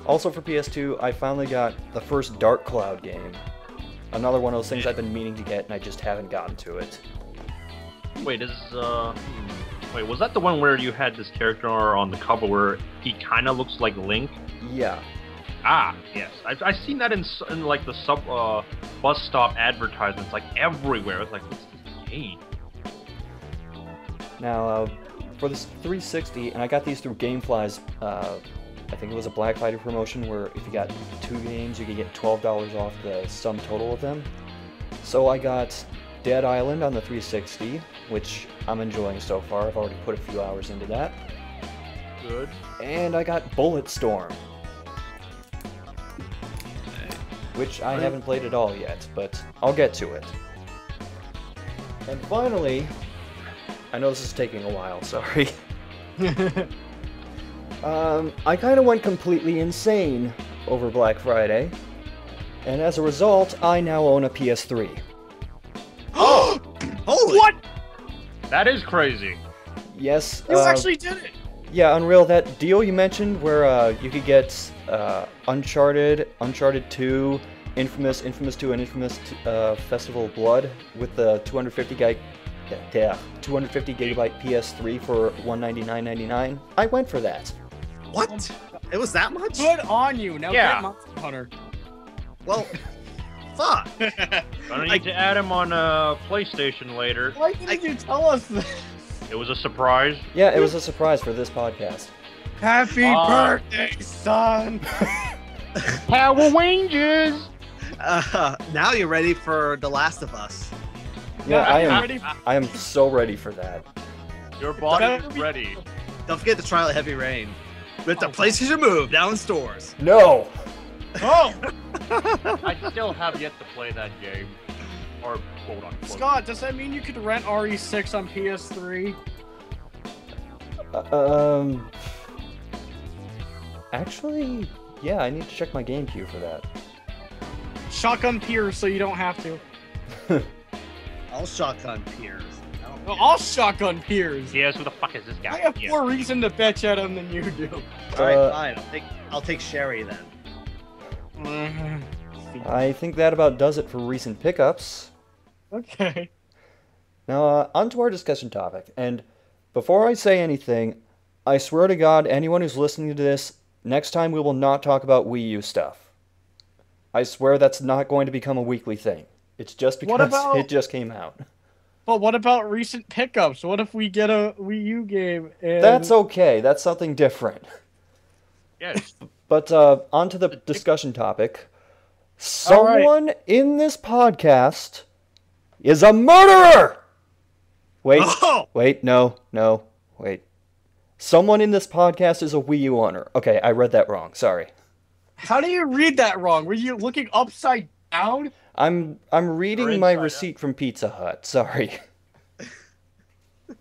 Also for PS2, I finally got the first Dark Cloud game. Another one of those things I've been meaning to get, and I just haven't gotten to it. Wait, wait, was that the one where you had this character on the cover where he kind of looks like Link? Yeah. Ah, yes. I've seen that in like the bus stop advertisements, like everywhere. It's like, what's this game? Now, for this 360, and I got these through Gamefly's, I think it was a Black Friday promotion where if you got 2 games, you could get $12 off the sum total of them. So I got Dead Island on the 360, which I'm enjoying so far. I've already put a few hours into that. Good. And I got Bulletstorm, which I haven't played at all yet, but I'll get to it. And finally, I know this is taking a while, sorry. I kind of went completely insane over Black Friday, and as a result, I now own a PS3. Oh! Holy! What? That is crazy. Yes. You actually did it! Yeah, Unreal, that deal you mentioned where you could get Uncharted, Uncharted 2, Infamous 2, and Infamous Festival of Blood with the 250 gigabyte PS3 for $199.99. I went for that. What? It was that much? Good on you. Now Yeah. get Monster Hunter. Well, fuck. Gonna need to add him on PlayStation later. Why didn't you tell us this? It was a surprise. Yeah, it was a surprise for this podcast. Happy birthday, son! Power Rangers! Now you're ready for The Last of Us. Yeah, ready? I am so ready for that. Your body is ready. Don't forget to try out Heavy Rain. With the PlayStation Move now in stores. No! Oh! I still have yet to play that game. Or quote unquote. Scott, does that mean you could rent RE6 on PS3? Actually, yeah, I need to check my game queue for that. Shotgun Pierce, so you don't have to. I'll shotgun Piers. No, I'll Shotgun Pierce. Yes, who the fuck is this guy? I have Yeah. more reason to bitch at him than you do. Alright, fine. I'll take Sherry then. I think that about does it for recent pickups. Okay. Now, on to our discussion topic. And before I say anything, I swear to God, anyone who's listening to this next time we will not talk about Wii U stuff. I swear that's not going to become a weekly thing. It's just because it just came out. But what about recent pickups? What if we get a Wii U game? And... That's okay. That's something different. Yes. But on to the discussion topic. Someone in this podcast is a murderer! Wait, wait. Someone in this podcast is a Wii U owner. Okay, I read that wrong. Sorry. How do you read that wrong? Were you looking upside down? I'm reading my receipt from Pizza Hut. Sorry.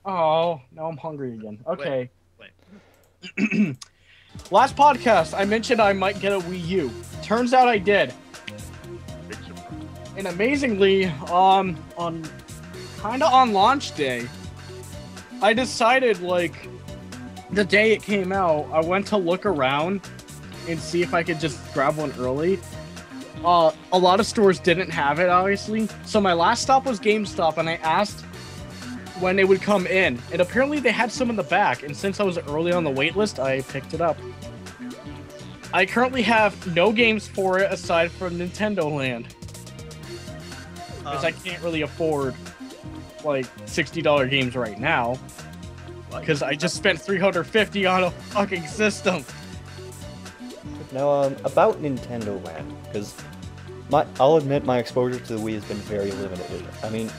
Oh, now I'm hungry again. Okay. Wait. Last podcast, I mentioned I might get a Wii U. Turns out I did. Big surprise. And amazingly, on launch day, I decided, like, the day it came out, I went to look around and see if I could just grab one early. A lot of stores didn't have it, obviously. So my last stop was GameStop, and I asked when they would come in. And apparently they had some in the back, and since I was early on the wait list, I picked it up. I currently have no games for it aside from Nintendo Land. Because I can't really afford, like, $60 games right now. Because I just spent $350 on a fucking system. Now, about Nintendo Land, because I'll admit my exposure to the Wii has been very limited. I mean,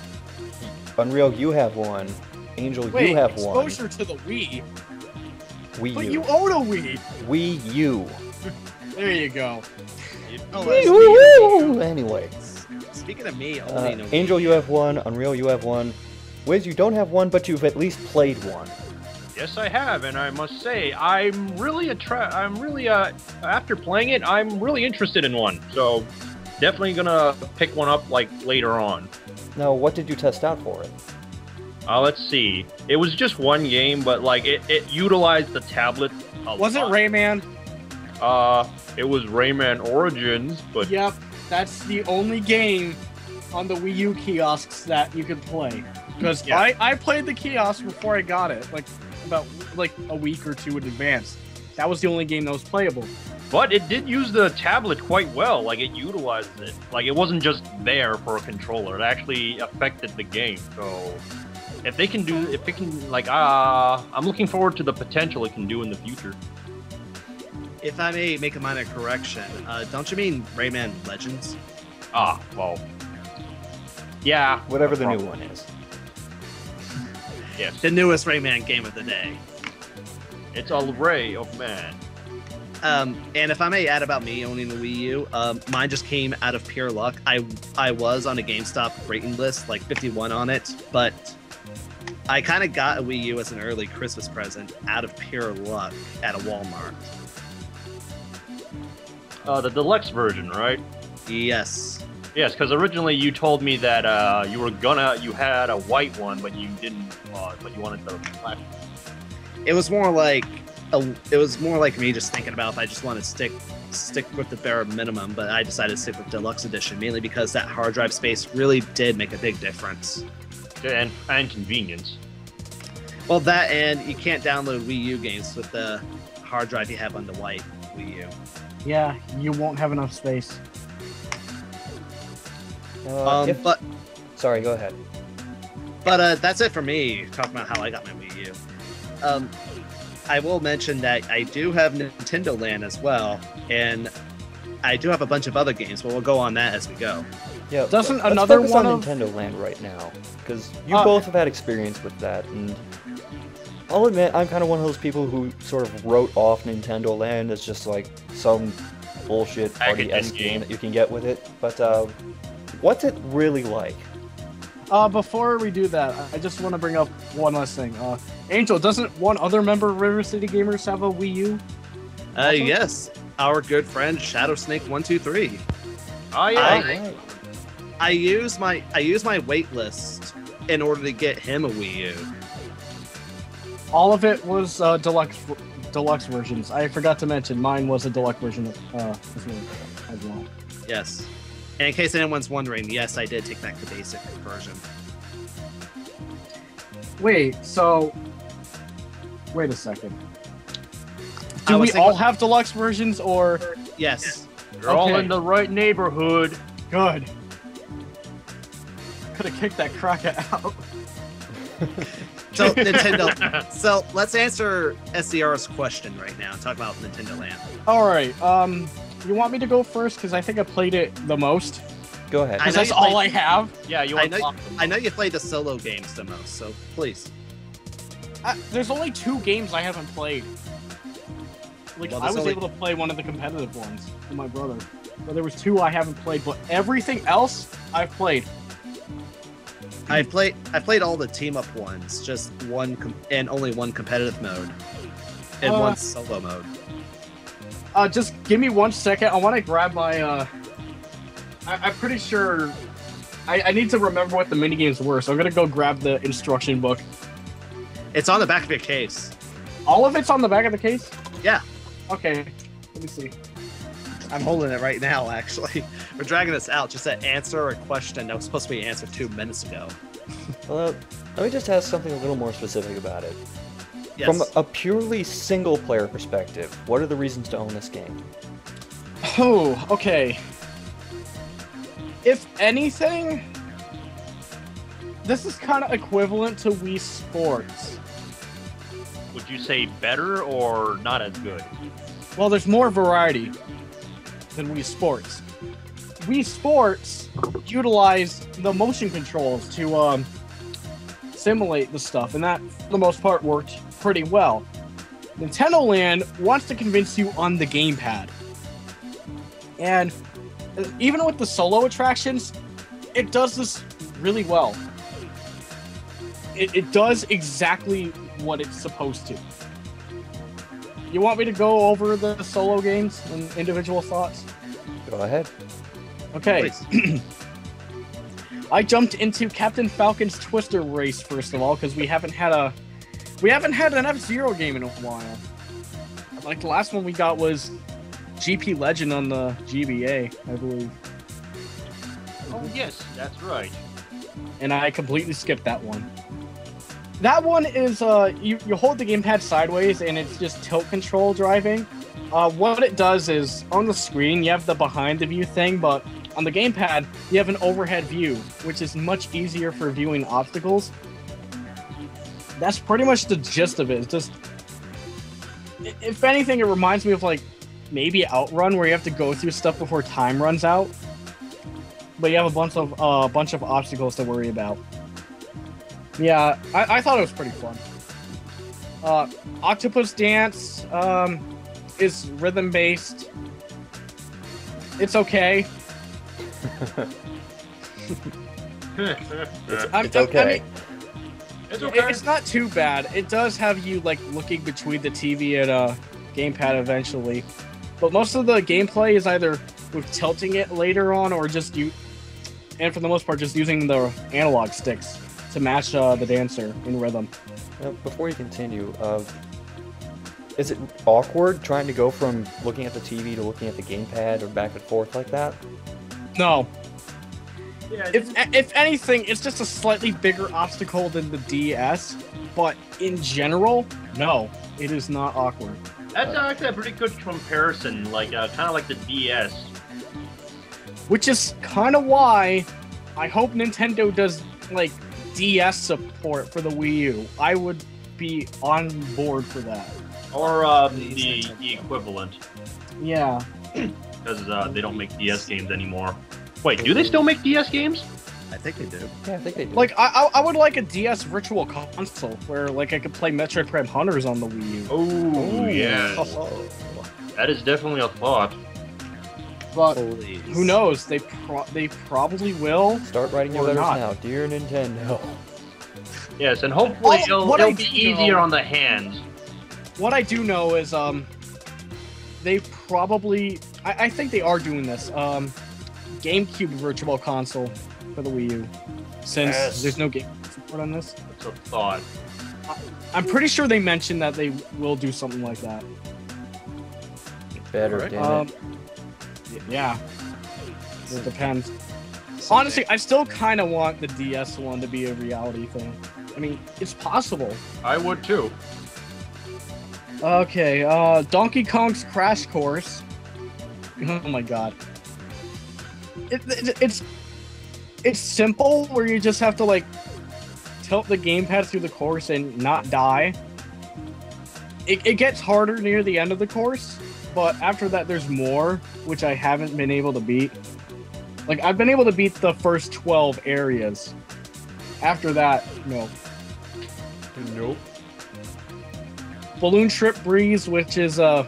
Unreal, you have one. Angel, you have one. Exposure to the Wii? Wii But U. you own a Wii! Wii U. There you go. Anyway. Speaking of me owning a Wii Angel, U, you have one. Unreal, you have one. Wiz, you don't have one, but you've at least played one. Yes, I have, and I must say, I'm really after playing it, I'm really interested in one. So, definitely gonna pick one up, like, later on. Now, what did you test out for it? Let's see. It was just one game, but, like, it utilized the tablet a Was it lot. Rayman? It was Rayman Origins, but... Yep, that's the only game on the Wii U kiosks that you could play. Because Yeah. I played the kiosk before I got it, like, about a week or two in advance. That was the only game that was playable. But it did use the tablet quite well. Like, it utilized it. Like, it wasn't just there for a controller. It actually affected the game. So, if it can, like, I'm looking forward to the potential it can do in the future. if I may make a minor correction, don't you mean Rayman Legends? Well. Yeah. Whatever the new one is. Yes. The newest Rayman game of the day. It's a ray of man. And if I may add about me owning the Wii U, mine just came out of pure luck. I was on a GameStop rating list, like 51 on it, but I kind of got a Wii U as an early Christmas present out of pure luck at a Walmart. The deluxe version, right? Yes. Yes, because originally you told me that you had a white one, but you didn't. But you wanted the black. It was more like me just thinking about if I just want to stick with the bare minimum, but I decided to stick with deluxe edition mainly because that hard drive space really did make a big difference. And convenience. Well, that and you can't download Wii U games with the hard drive you have on the white Wii U. Yeah, you won't have enough space. But Sorry, go ahead. But that's it for me, talking about how I got my Wii U. I will mention that I do have Nintendo Land as well, and I do have a bunch of other games, but we'll go on that as we go. Yeah, Doesn't let's another focus one on of- Nintendo Land right now, because you both have had experience with that, and I'll admit I'm kind of one of those people who sort of wrote off Nintendo Land as just like some bullshit party-esque game that you can get with it. But what's it really like? Before we do that, I just want to bring up one last thing. Angel, doesn't one other member of River City Gamers have a Wii U? Yes, our good friend ShadowSnake123. Oh yeah. Right. I use my wait list in order to get him a Wii U. All of it was deluxe versions. I forgot to mention mine was a deluxe version as well. Yes. And in case anyone's wondering, yes, I did take back the basic version. Wait a second. Do we thinking- all have deluxe versions, or Yes. You're all Okay. in the right neighborhood. good? Could have kicked that cracker out. So Nintendo. So let's answer SDR's question right now. Talk about Nintendo Land. All right. You want me to go first? Because I think I played it the most. Go ahead. I Because know that's you all played- I have. Yeah, you I want know, I know you played the solo games the most, so please. There's only 2 games I haven't played. Like, Well, I there's was only- able to play one of the competitive ones with my brother. But there was 2 I haven't played, but everything else I've played. I played all the team up ones, just one and only one competitive mode, and one solo mode. Just give me 1 second. I want to grab my, I'm pretty sure... I need to remember what the minigames were, so I'm gonna go grab the instruction book. It's on the back of your case. All of it's on the back of the case? Yeah. Okay. Let me see. I'm holding it right now, actually. We're dragging this out just to answer a question that was supposed to be answered 2 minutes ago. Well, let me just ask something a little more specific about it. Yes. From a purely single-player perspective, what are the reasons to own this game? Oh, okay. If anything, this is kind of equivalent to Wii Sports. Would you say better or not as good? Well, there's more variety than Wii Sports. Wii Sports utilized the motion controls to simulate the stuff, and that, for the most part, worked pretty well. Nintendo Land wants to convince you on the gamepad. And even with the solo attractions, it does this really well. It does exactly what it's supposed to. You want me to go over the solo games and individual thoughts? Go ahead. Okay. Please. I jumped into Captain Falcon's Twister race first of all because we haven't had an F-Zero game in a while. Like the last one we got was GP Legend on the GBA, I believe. Oh yes, that's right. And I completely skipped that one. That one is you hold the gamepad sideways and it's just tilt control driving. What it does is on the screen you have the behind the view thing, but on the gamepad you have an overhead view, which is much easier for viewing obstacles. That's pretty much the gist of it. It's just, if anything, it reminds me of like maybe Outrun, where you have to go through stuff before time runs out, but you have a bunch of obstacles to worry about. Yeah, I thought it was pretty fun. Octopus Dance is rhythm based. It's okay. It's okay. It's okay. It's not too bad. It does have you like looking between the TV and gamepad eventually, but most of the gameplay is either with tilting it later on or just and for the most part just using the analog sticks to match the dancer in rhythm. Now, before you continue, is it awkward trying to go from looking at the TV to looking at the gamepad or back and forth like that? No. Yeah, If anything, it's just a slightly bigger obstacle than the DS, but in general, no, it is not awkward. that's actually a pretty good comparison. Like kind of like the DS. Which is kind of why I hope Nintendo does like DS support for the Wii U. I would be on board for that. Or the equivalent, Yeah. because they don't make DS games anymore. Wait, do they still make DS games? I think they do. Yeah, I think they do. Like I would like a DS Virtual Console where like I could play Metroid Prime Hunters on the Wii U. Oh, yeah. That is definitely a thought. But Please. who knows? They probably will. Start writing your or letters not. now, dear Nintendo. Yes, and hopefully What it'll I be do easier know- on the hands. What I do know is they probably I think they are doing this. GameCube Virtual Console for the Wii U. Since Yes. there's no game support on this. It's a thought. I'm pretty sure they mentioned that they will do something like that. Better, Alright. damn it. Yeah. It depends. Honestly, I still kind of want the DS one to be a reality thing. I mean, it's possible. I would too. Okay, Donkey Kong's Crash Course. Oh my god. It's simple, where you just have to, like, tilt the gamepad through the course and not die. It gets harder near the end of the course, but after that there's more, which I haven't been able to beat. Like, I've been able to beat the first 12 areas. After that, no. Nope. Balloon Trip Breeze, which is a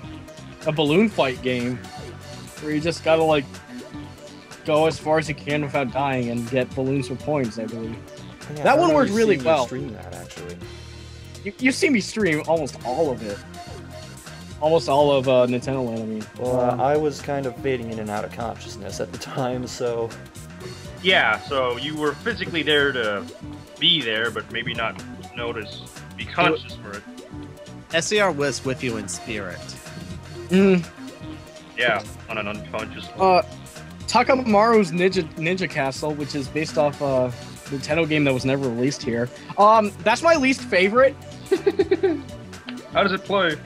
balloon fight game, where you just gotta, like, go as far as you can without dying and get balloons for points, I believe. Yeah, That I one remember worked really seeing you well. Stream that, actually. You see me stream almost all of it. Almost all of Nintendo Land, I mean. Well, I was kind of fading in and out of consciousness at the time, so... Yeah, so you were physically there to be there, but maybe not notice, be conscious for it. SCR was with you in spirit. Yeah, on an unconscious level. Takamaru's Ninja Castle, which is based off a Nintendo game that was never released here. That's my least favorite. How does it play?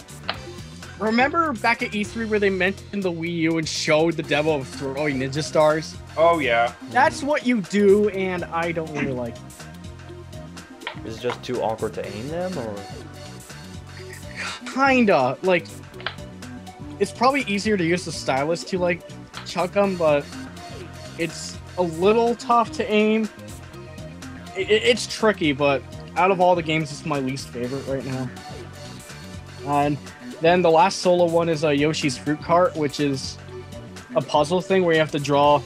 Remember back at E3 where they mentioned the Wii U and showed the demo of throwing ninja stars? Oh, yeah. That's what you do, and I don't really like it. Is it just too awkward to aim them, or...? Kinda. Like, it's probably easier to use the stylus to, like, chuck them, but it's a little tough to aim. It's tricky, but out of all the games, it's my least favorite right now. And then the last solo one is Yoshi's Fruit Cart, which is a puzzle thing where you have to draw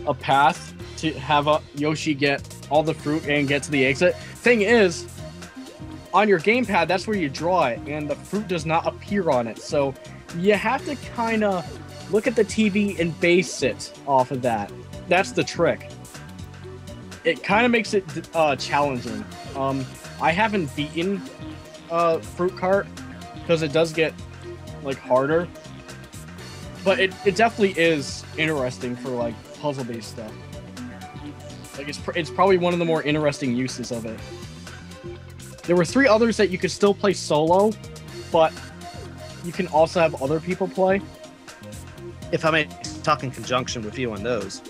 a path to have Yoshi get all the fruit and get to the exit. Thing is, on your gamepad, that's where you draw it, and the fruit does not appear on it. So you have to kind of look at the TV and base it off of that. That's the trick. It kind of makes it challenging. I haven't beaten Fruit Cart because it does get, like, harder. But it definitely is interesting for, like, puzzle-based stuff. Like, it's probably one of the more interesting uses of it. There were 3 others that you could still play solo, but you can also have other people play. If I may talk in conjunction with you on those.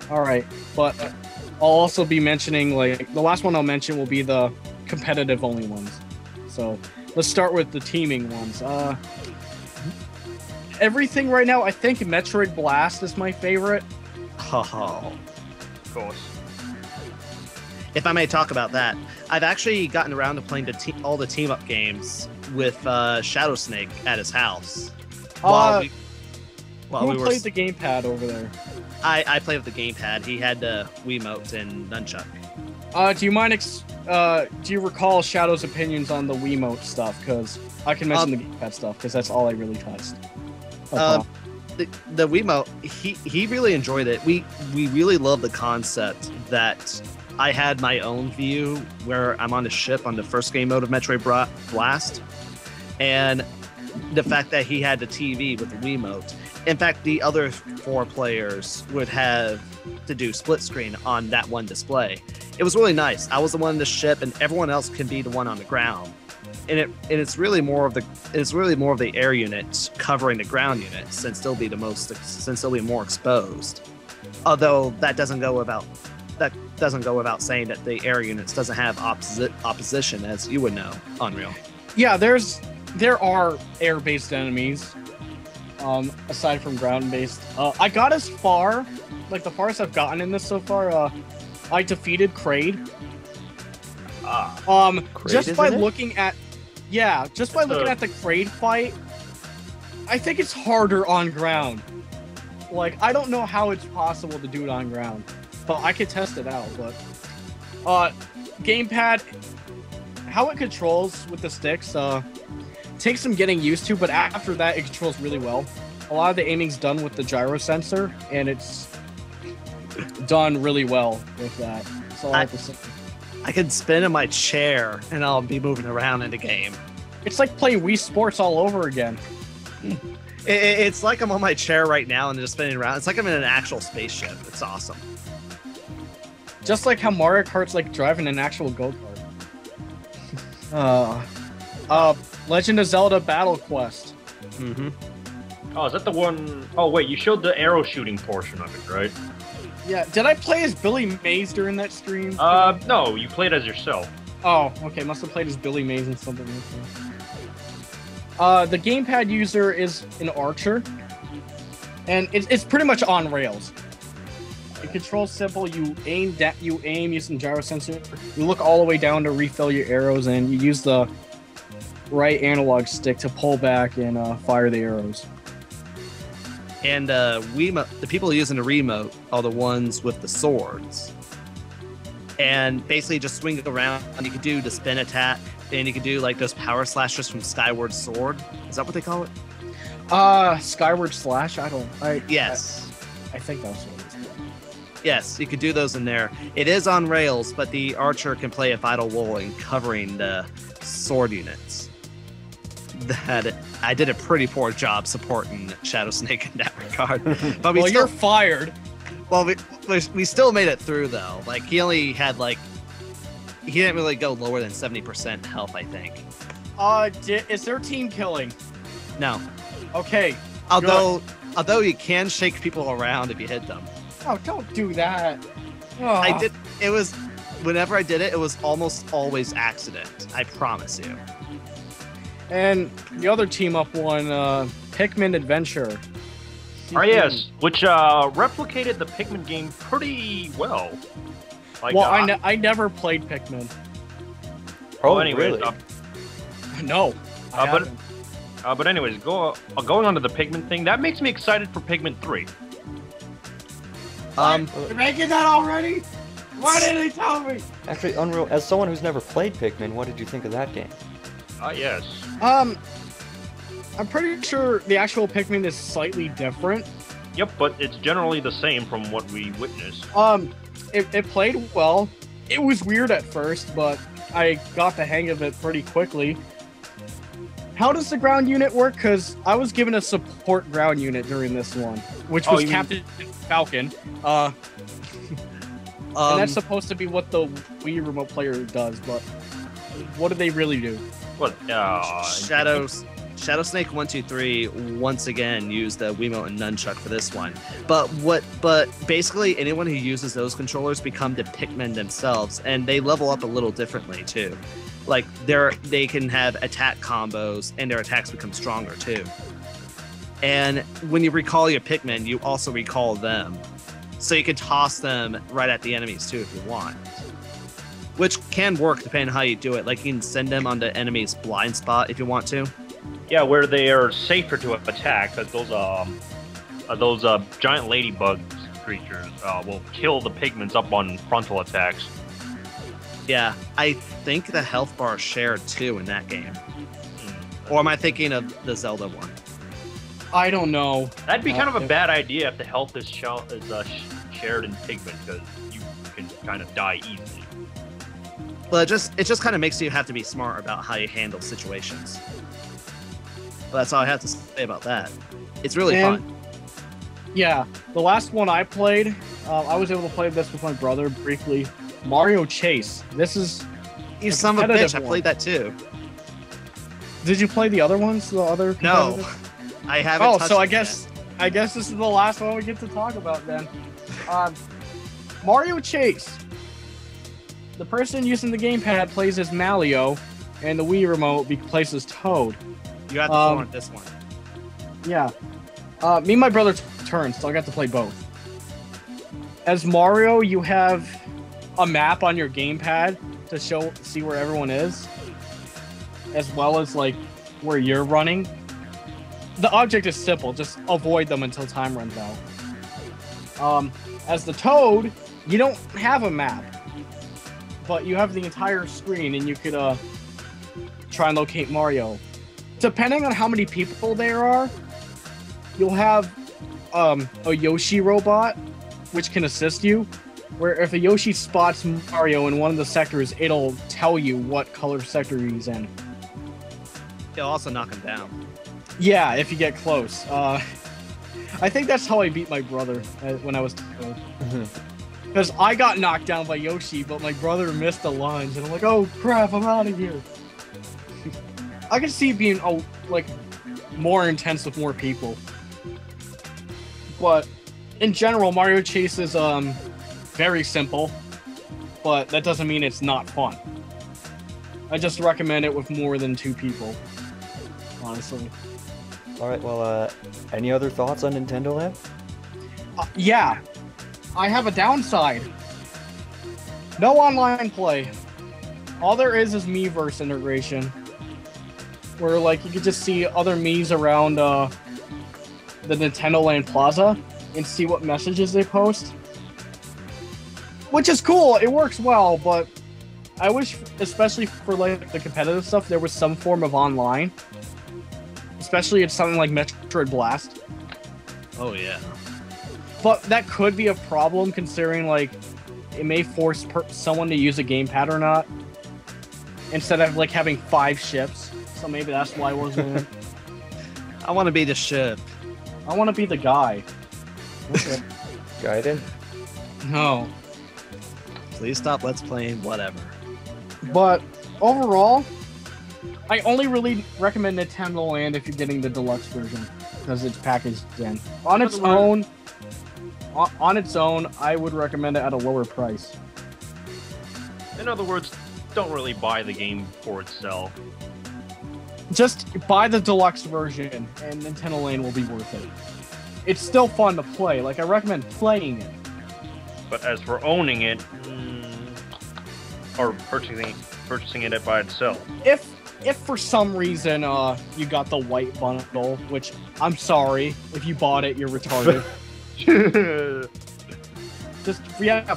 Alright, but I'll also be mentioning, like, the last one I'll mention will be the competitive only ones. So, let's start with the teaming ones. Everything right now, I think Metroid Blast is my favorite. Oh. Of course. If I may talk about that, I've actually gotten around to playing all the team-up games with Shadow Snake at his house. Who played the gamepad over there? I played with the gamepad. He had the Wiimote and nunchuck. Do you mind? Do you recall Shadow's opinions on the Wiimote stuff? Because I can mention the gamepad stuff because that's all I really touched. The Wiimote, he really enjoyed it. We really love the concept that I had my own view where I'm on the ship on the first game mode of Metroid Blast, and the fact that he had the TV with the Wiimote. In fact, the other 4 players would have to do split screen on that one display. It was really nice. I was the one on the ship, and everyone else can be the one on the ground. And it's really more of the air units covering the ground units, since they'll be more exposed. Although that doesn't go without saying that the air units doesn't have opposition, as you would know, Unreal. Yeah, there are air-based enemies, aside from ground-based. I got as far, like the farthest I've gotten in this so far. I defeated Kraid. Kraid just by isn't it? looking at, just by looking at the Kraid fight, I think it's harder on ground. Like, I don't know how it's possible to do it on ground, but I could test it out. But gamepad, how it controls with the sticks, takes some getting used to, but after that, it controls really well. A lot of the aiming's done with the gyro sensor, and it's done really well with that. So I have to say. I can spin in my chair and I'll be moving around in the game. It's like playing Wii Sports all over again. It's like I'm on my chair right now and just spinning around. It's like I'm in an actual spaceship. It's awesome. Just like how Mario Kart's like driving an actual go-kart. Legend of Zelda Battle Quest. Mm-hmm. Oh, is that the one? Oh, wait, you showed the arrow shooting portion of it, right? Yeah, did I play as Billy Mays during that stream? No, you played as yourself. Oh, okay, must have played as Billy Mays and something like that. The gamepad user is an archer, and it's pretty much on rails. The control's simple. You aim using gyro sensor. You look all the way down to refill your arrows, and you use the right analog stick to pull back and fire the arrows. And the people using the remote are the ones with the swords. And basically just swing it around. And you can do the spin attack, and you can do like those power slashers from Skyward Sword. Is that what they call it? Skyward Slash? Yes. I think that's what it is. Yes, you could do those in there. It is on rails, but the archer can play a vital role in covering the sword units. That I did a pretty poor job supporting Shadow Snake in that regard. But you're fired. Well, we still made it through though. Like he only had he didn't really go lower than 70% health, I think. Is there team killing? No. Okay. Although you can shake people around if you hit them. Oh, don't do that. Oh. I did. It was whenever I did it, it was almost always accident. I promise you. And the other team up one, Pikmin Adventure. Oh yes, which replicated the Pikmin game pretty well. Like, well, I never played Pikmin. Oh, anyways, really? No. But anyways, going on to the Pikmin thing, that makes me excited for Pikmin 3. You're making that already? Why didn't they tell me? Actually, Unreal, as someone who's never played Pikmin, what did you think of that game? Yes. I'm pretty sure the actual Pikmin is slightly different. Yep, but it's generally the same from what we witnessed. It played well. It was weird at first, but I got the hang of it pretty quickly. How does the ground unit work? Because I was given a support ground unit during this one, which was Captain Falcon. And that's supposed to be what the Wii Remote Player does, but what do they really do? What? Shadow Snake 123 once again used the Wiimote and Nunchuck for this one. But basically anyone who uses those controllers become the Pikmin themselves, and they level up a little differently too. Like they can have attack combos, and their attacks become stronger too. And when you recall your Pikmin, you also recall them. So you can toss them right at the enemies too if you want. Which can work depending on how you do it. Like you can send them on the enemy's blind spot if you want to. Yeah, where they are safer to attack, because those giant ladybug creatures will kill the Pigments up on frontal attacks. Yeah, I think the health bar is shared too in that game. Or am I thinking of the Zelda one? I don't know. That'd be kind of a bad idea if the health is shared in Pigment, because you can kind of die easily. Well, it just kind of makes you have to be smart about how you handle situations. Well, that's all I have to say about that. It's really fun. Yeah, the last one I played, I was able to play this with my brother briefly. Mario Chase. This is you son of a bitch. I played that too. Did you play the other ones? The other? No, I haven't. Oh, so I guess this is the last one we get to talk about then. Mario Chase. The person using the gamepad plays as Malio, and the Wii remote plays as Toad. You have to on this one. Yeah. Me and my brother turned, so I got to play both. As Mario, you have a map on your gamepad to see where everyone is, as well as like where you're running. The object is simple, just avoid them until time runs out. As the Toad, you don't have a map, but you have the entire screen, and you could try and locate Mario. Depending on how many people there are, you'll have a Yoshi robot, which can assist you, where if a Yoshi spots Mario in one of the sectors, it'll tell you what color sector he's in. It'll also knock him down. Yeah, if you get close. I think that's how I beat my brother when I was 2. Because I got knocked down by Yoshi, but my brother missed a lunge, and I'm like, oh crap, I'm out of here. I can see it being like more intense with more people. But in general, Mario Chase is very simple, but that doesn't mean it's not fun. I just recommend it with more than 2 people, honestly. All right, well, any other thoughts on Nintendo Land? Yeah, I have a downside. No online play. All there is Miiverse integration, where like you could just see other Miis around the Nintendo Land Plaza and see what messages they post. Which is cool, it works well, but I wish, especially for like the competitive stuff, there was some form of online. Especially it's something like Metroid Blast. Oh yeah. But that could be a problem considering like it may force someone to use a gamepad or not. Instead of like having 5 ships. So maybe that's why I wasn't in it. I want to be the ship. I want to be the guy. Okay. Gaiden? No. Please stop Let's Playing whatever. But overall, I only really recommend Nintendo Land if you're getting the deluxe version because it's packaged in. On its own, I would recommend it at a lower price. In other words, don't really buy the game for itself. Just buy the deluxe version, and Nintendo Land will be worth it. It's still fun to play. Like I recommend playing it. But as for owning it, or purchasing it by itself. If for some reason you got the white bundle, which I'm sorry, if you bought it, you're retarded.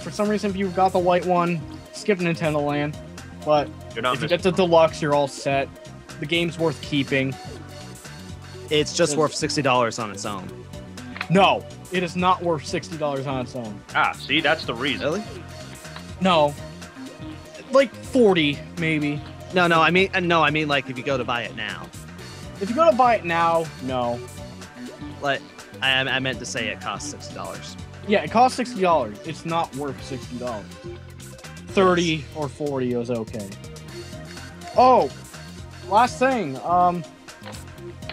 For some reason if you got the white one, skip Nintendo Land. But if you get the deluxe, you're all set. The game's worth keeping. It's just worth $60 on its own. No, it is not worth $60 on its own. Ah, see, that's the reason. Really? No. Like 40, maybe. No, I mean like if you go to buy it now. If you go to buy it now, no. Like I meant to say it costs $60. Yeah, it costs $60. It's not worth $60. 30 or 40 is okay. Oh, last thing.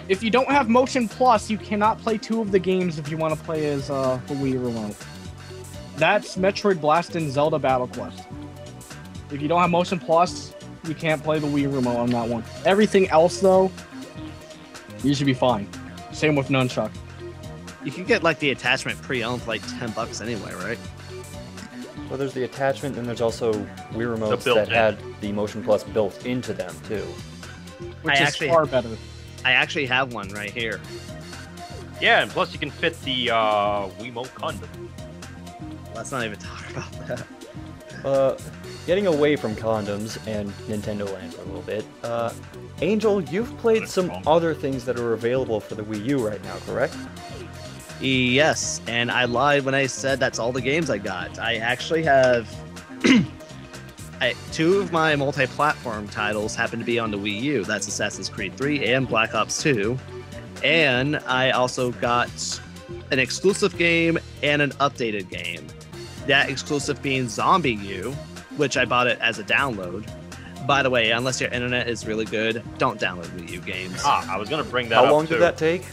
If you don't have Motion Plus, you cannot play 2 of the games if you want to play as the Wii remote. That's Metroid Blast and Zelda Battle Quest. If you don't have Motion Plus, you can't play the Wii remote on that one. Everything else, though, you should be fine. Same with Nunchuck. You can get like the attachment pre-owned for like $10 anyway, right? Well, there's the attachment, and there's also Wii remotes that had the Motion Plus built into them, too. Which is far better. I actually have one right here. Yeah, and plus you can fit the Wiimote condom. Let's not even talk about that. Getting away from condoms and Nintendo Land for a little bit, Angel, you've played some other things that are available for the Wii U right now, correct? Yes, and I lied when I said that's all the games I got. I actually have 2 of my multi-platform titles happen to be on the Wii U. That's Assassin's Creed 3 and Black Ops 2. And I also got an exclusive game and an updated game. That exclusive being ZombiU, which I bought it as a download. By the way, unless your internet is really good, don't download Wii U games. I was gonna bring that up. How long did that take?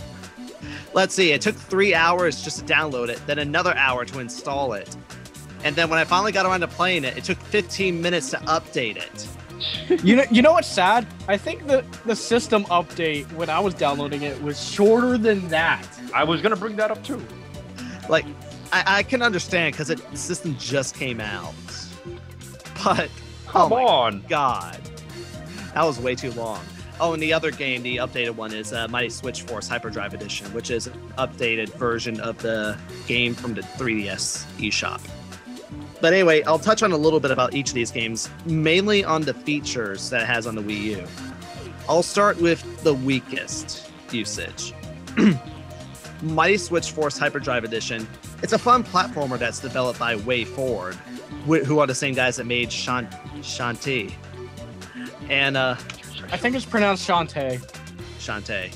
Let's see, it took 3 hours just to download it, then another hour to install it. And then when I finally got around to playing it, it took 15 minutes to update it. You know what's sad? I think the system update when I was downloading it was shorter than that. I was gonna bring that up too. Like, I can understand because the system just came out. But, Come on. God. That was way too long. Oh, and the other game, the updated one, is Mighty Switch Force Hyperdrive Edition, which is an updated version of the game from the 3DS eShop. But anyway, I'll touch on a little bit about each of these games, mainly on the features that it has on the Wii U. I'll start with the weakest usage. Mighty Switch Force Hyperdrive Edition. It's a fun platformer that's developed by WayForward, who are the same guys that made Shantae. And I think it's pronounced Shantae. Shantae.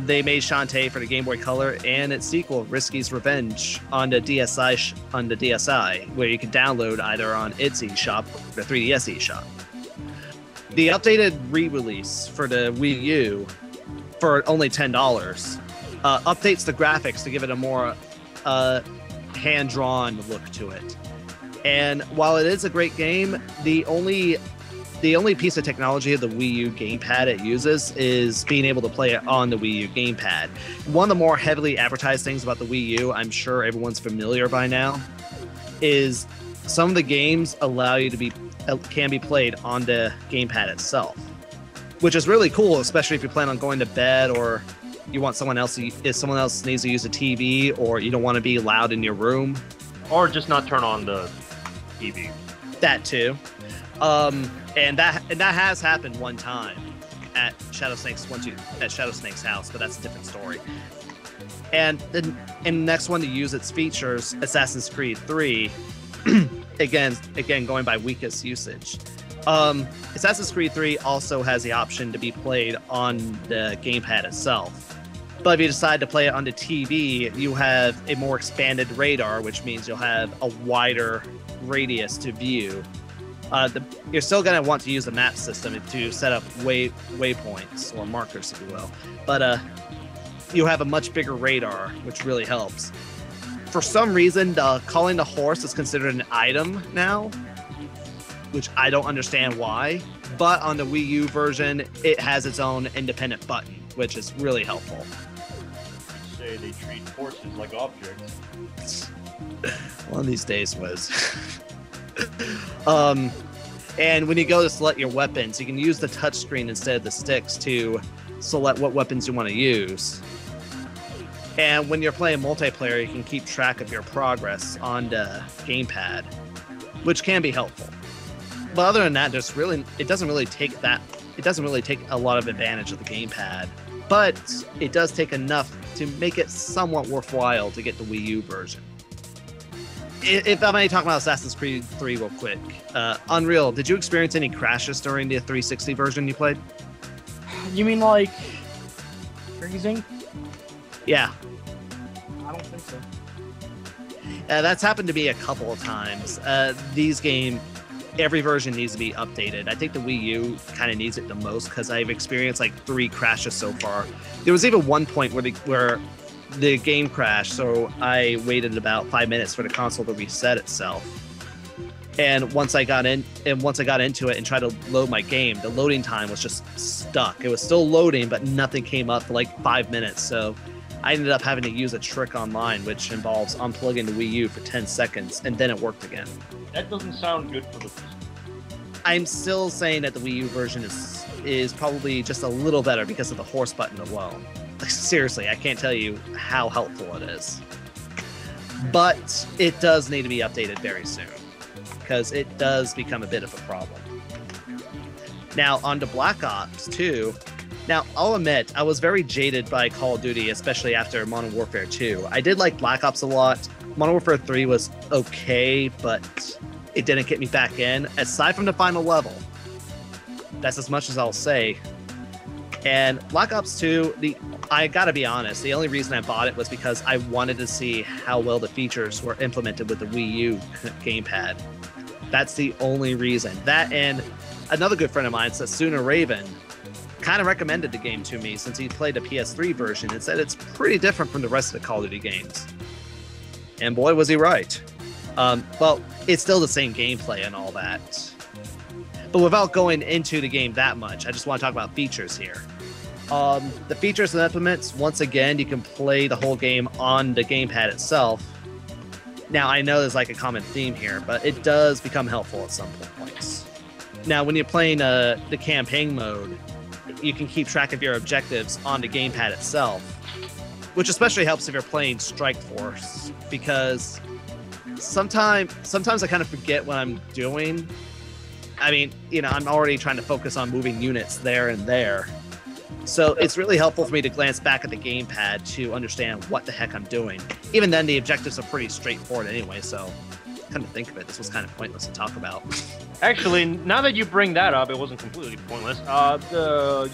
They made Shantae for the Game Boy Color and its sequel, Risky's Revenge, on the DSi, where you can download either on its eShop or the 3DS eShop. The updated re-release for the Wii U for only $10 updates the graphics to give it a more hand-drawn look to it. And while it is a great game, the only piece of technology of the Wii U gamepad it uses is being able to play it on the Wii U gamepad. One of the more heavily advertised things about the Wii U, I'm sure everyone's familiar by now, is some of the games allow you to can be played on the gamepad itself, which is really cool, especially if you plan on going to bed or you want someone else needs to use a TV, or you don't want to be loud in your room, or just not turn on the TV. That too. And that has happened one time at Shadow Snake's house, but that's a different story. And the next one to use its features, Assassin's Creed 3, again going by weakest usage. Assassin's Creed 3 also has the option to be played on the gamepad itself. But if you decide to play it on the TV, you have a more expanded radar, which means you'll have a wider radius to view. You're still going to want to use the map system to set up waypoints, or markers, if you will. But you have a much bigger radar, which really helps. For some reason, calling the horse is considered an item now, which I don't understand why. But on the Wii U version, it has its own independent button, which is really helpful. Say they treat horses like objects. One of these days was. And when you go to select your weapons, you can use the touchscreen instead of the sticks to select what weapons you want to use. And when you're playing multiplayer, you can keep track of your progress on the gamepad, which can be helpful. But other than that, it doesn't really take a lot of advantage of the gamepad, but it does take enough to make it somewhat worthwhile to get the Wii U version. If I may talk about Assassin's Creed 3 real quick, Unreal, did you experience any crashes during the 360 version you played? You mean like freezing? Yeah. I don't think so. That's happened to me a couple of times. Every version needs to be updated. I think the Wii U kind of needs it the most because I've experienced like 3 crashes so far. There was even one point where the game crashed, so I waited about 5 minutes for the console to reset itself. And once I got into it and tried to load my game, the loading time was just stuck. It was still loading, but nothing came up for like 5 minutes. So I ended up having to use a trick online, which involves unplugging the Wii U for 10 seconds, and then it worked again. That doesn't sound good for the... I'm still saying that the Wii U version is probably just a little better because of the horse button alone. Like, seriously, I can't tell you how helpful it is. But it does need to be updated very soon, because it does become a bit of a problem. Now, on to Black Ops 2. Now, I'll admit, I was very jaded by Call of Duty, especially after Modern Warfare 2. I did like Black Ops a lot. Modern Warfare 3 was okay, but it didn't get me back in, aside from the final level. That's as much as I'll say. And Black Ops 2, I gotta be honest, the only reason I bought it was because I wanted to see how well the features were implemented with the Wii U gamepad. That's the only reason. That, and another good friend of mine, Sasuna Raven, kind of recommended the game to me since he played the PS3 version and said it's pretty different from the rest of the Call of Duty games. And boy, was he right. Well, it's still the same gameplay and all that. But without going into the game that much, I just want to talk about features here. The features and implements, once again, you can play the whole game on the gamepad itself. Now, I know there's like a common theme here, but it does become helpful at some points. Now, when you're playing the campaign mode, you can keep track of your objectives on the gamepad itself, which especially helps if you're playing Strike Force, because sometimes I kind of forget what I'm doing. I mean, I'm already trying to focus on moving units there and there. So it's really helpful for me to glance back at the gamepad to understand what the heck I'm doing. Even then, the objectives are pretty straightforward anyway, so come to think of it, this was kind of pointless to talk about. Actually, now that you bring that up, it wasn't completely pointless.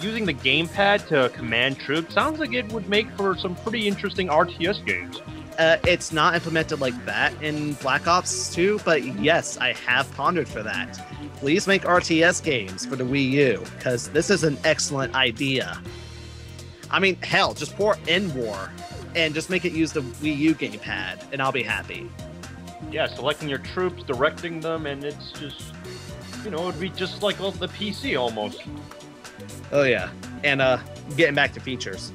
Using the gamepad to command troops sounds like it would make for some pretty interesting RTS games. It's not implemented like that in Black Ops 2, but yes, I have pondered for that. Please make RTS games for the Wii U, because this is an excellent idea. I mean, hell, just pour in War and just make it use the Wii U gamepad, and I'll be happy. Yeah, selecting your troops, directing them, and it's just, you know, it'd be just like the PC almost. Oh yeah, and getting back to features.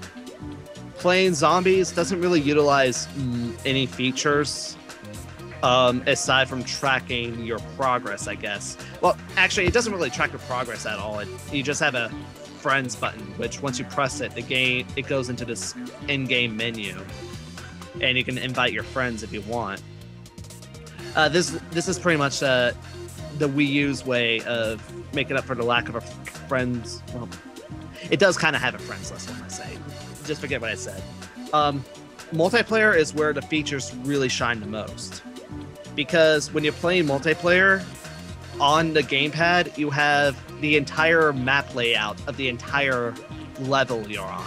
Playing zombies doesn't really utilize any features aside from tracking your progress, I guess. Well, actually, it doesn't really track your progress at all. You just have a friends button, which once you press it, it goes into this in-game menu, and you can invite your friends if you want. This is pretty much the Wii U's way of making up for the lack of a friends. Well, it does kind of have a friends list, I say. Just forget what I said. Multiplayer is where the features really shine the most, because when you're playing multiplayer on the gamepad, you have the entire map layout of the entire level you're on,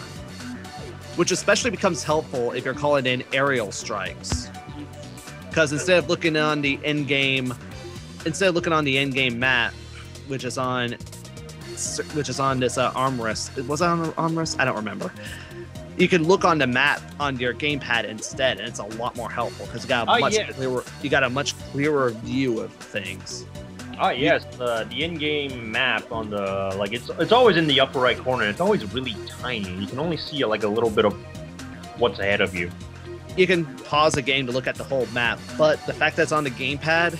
which especially becomes helpful if you're calling in aerial strikes. Because instead of looking on the end-game map, which is on this armrest. Was it on the armrest? I don't remember. You can look on the map on your gamepad instead, and it's a lot more helpful because you got a much clearer view of things. Oh yes, the in-game map on the it's always in the upper right corner. It's always really tiny. You can only see like a little bit of what's ahead of you. You can pause the game to look at the whole map, but the fact that it's on the gamepad,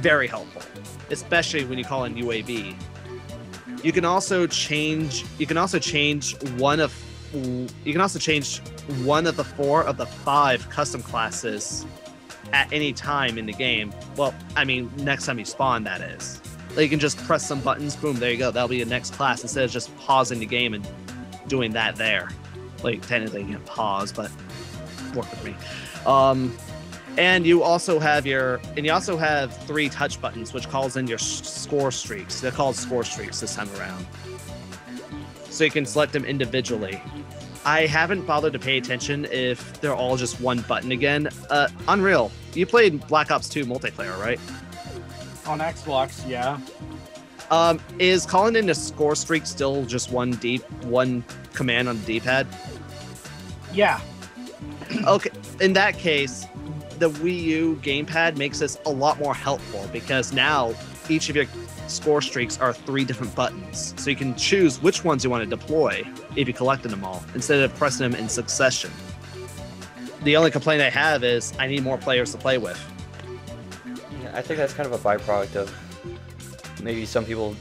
very helpful, especially when you call in UAV. You can also change one of the 4 of the 5 custom classes at any time in the game. Well, I mean, next time you spawn, that is. Like, you can just press some buttons, boom, there you go. That'll be the next class instead of just pausing the game and doing that there. Like, technically you can't pause, but work with me. And you also have 3 touch buttons, which calls in your score streaks. They're called score streaks this time around. So you can select them individually. I haven't bothered to pay attention if they're all just one button again. Unreal, you played Black Ops 2 multiplayer, right? On Xbox, yeah. Is calling in a score streak still just one command on the D-pad? Yeah. Okay, in that case, the Wii U gamepad makes this a lot more helpful because now each of your score streaks are 3 different buttons. So you can choose which ones you want to deploy if you collected them all, instead of pressing them in succession. The only complaint I have is I need more players to play with. Yeah, I think that's kind of a byproduct of maybe some people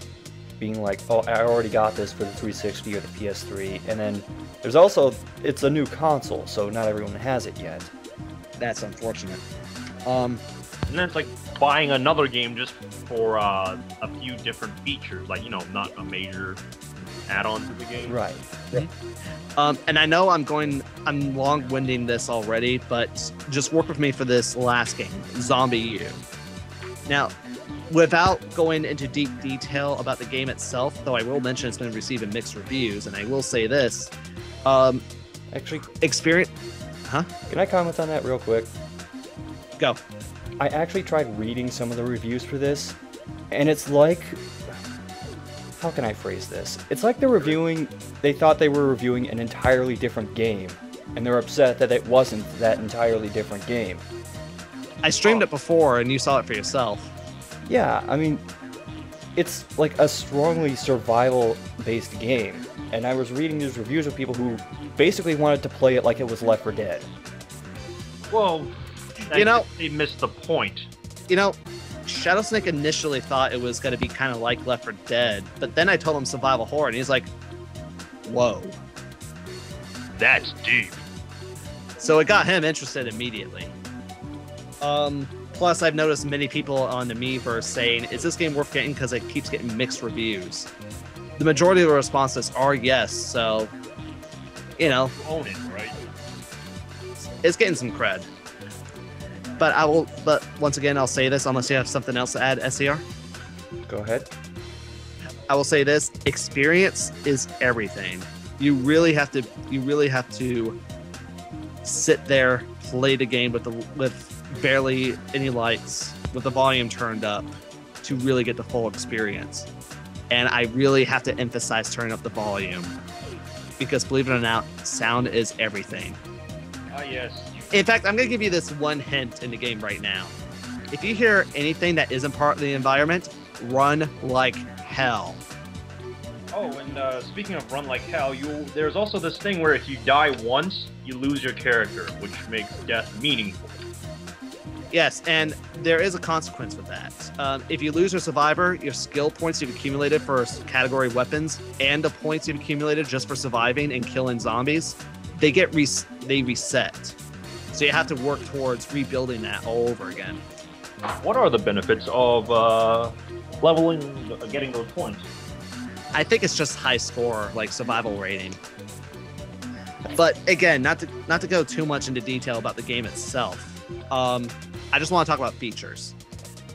being like, oh, I already got this for the 360 or the PS3, and then there's also, it's a new console, so not everyone has it yet. That's unfortunate. And then it's like buying another game just for a few different features, like, you know, not a major add-on to the game. Right. And I know I'm long-winding this already, but just work with me for this last game, ZombiU. Now, without going into deep detail about the game itself, though I will mention it's been receiving mixed reviews, and I will say this, Actually, experience... Huh? Can I comment on that real quick? Go. I actually tried reading some of the reviews for this, and it's like... How can I phrase this? It's like they thought they were reviewing an entirely different game, and they're upset that it wasn't that entirely different game. I streamed it before, and you saw it for yourself. Yeah, I mean, it's like a strongly survival-based game, and I was reading these reviews of people who basically wanted to play it like it was Left 4 Dead. Well, you know, they missed the point. You know, Shadowsnake initially thought it was going to be kind of like Left 4 Dead, but then I told him survival horror, and he's like, whoa. That's deep. So it got him interested immediately. Plus, I've noticed many people on the Miiverse saying, is this game worth getting because it keeps getting mixed reviews? The majority of the responses are yes, so, you know. Own it, right? It's getting some cred. But once again, I'll say this, unless you have something else to add, SCR. Go ahead. I will say this, experience is everything. You really have to sit there, play the game with barely any lights, with the volume turned up, to really get the full experience. And I really have to emphasize turning up the volume, because believe it or not, sound is everything. Ah, yes. In fact, I'm going to give you this one hint in the game right now. If you hear anything that isn't part of the environment, run like hell. Oh, and speaking of run like hell, there's also this thing where if you die once, you lose your character, which makes death meaningful. Yes, and there is a consequence with that. If you lose your survivor, your skill points you've accumulated for category weapons and the points you've accumulated just for surviving and killing zombies, they reset. So you have to work towards rebuilding that all over again. What are the benefits of leveling, getting those points? I think it's just high score, like survival rating. But again, not to go too much into detail about the game itself. I just want to talk about features.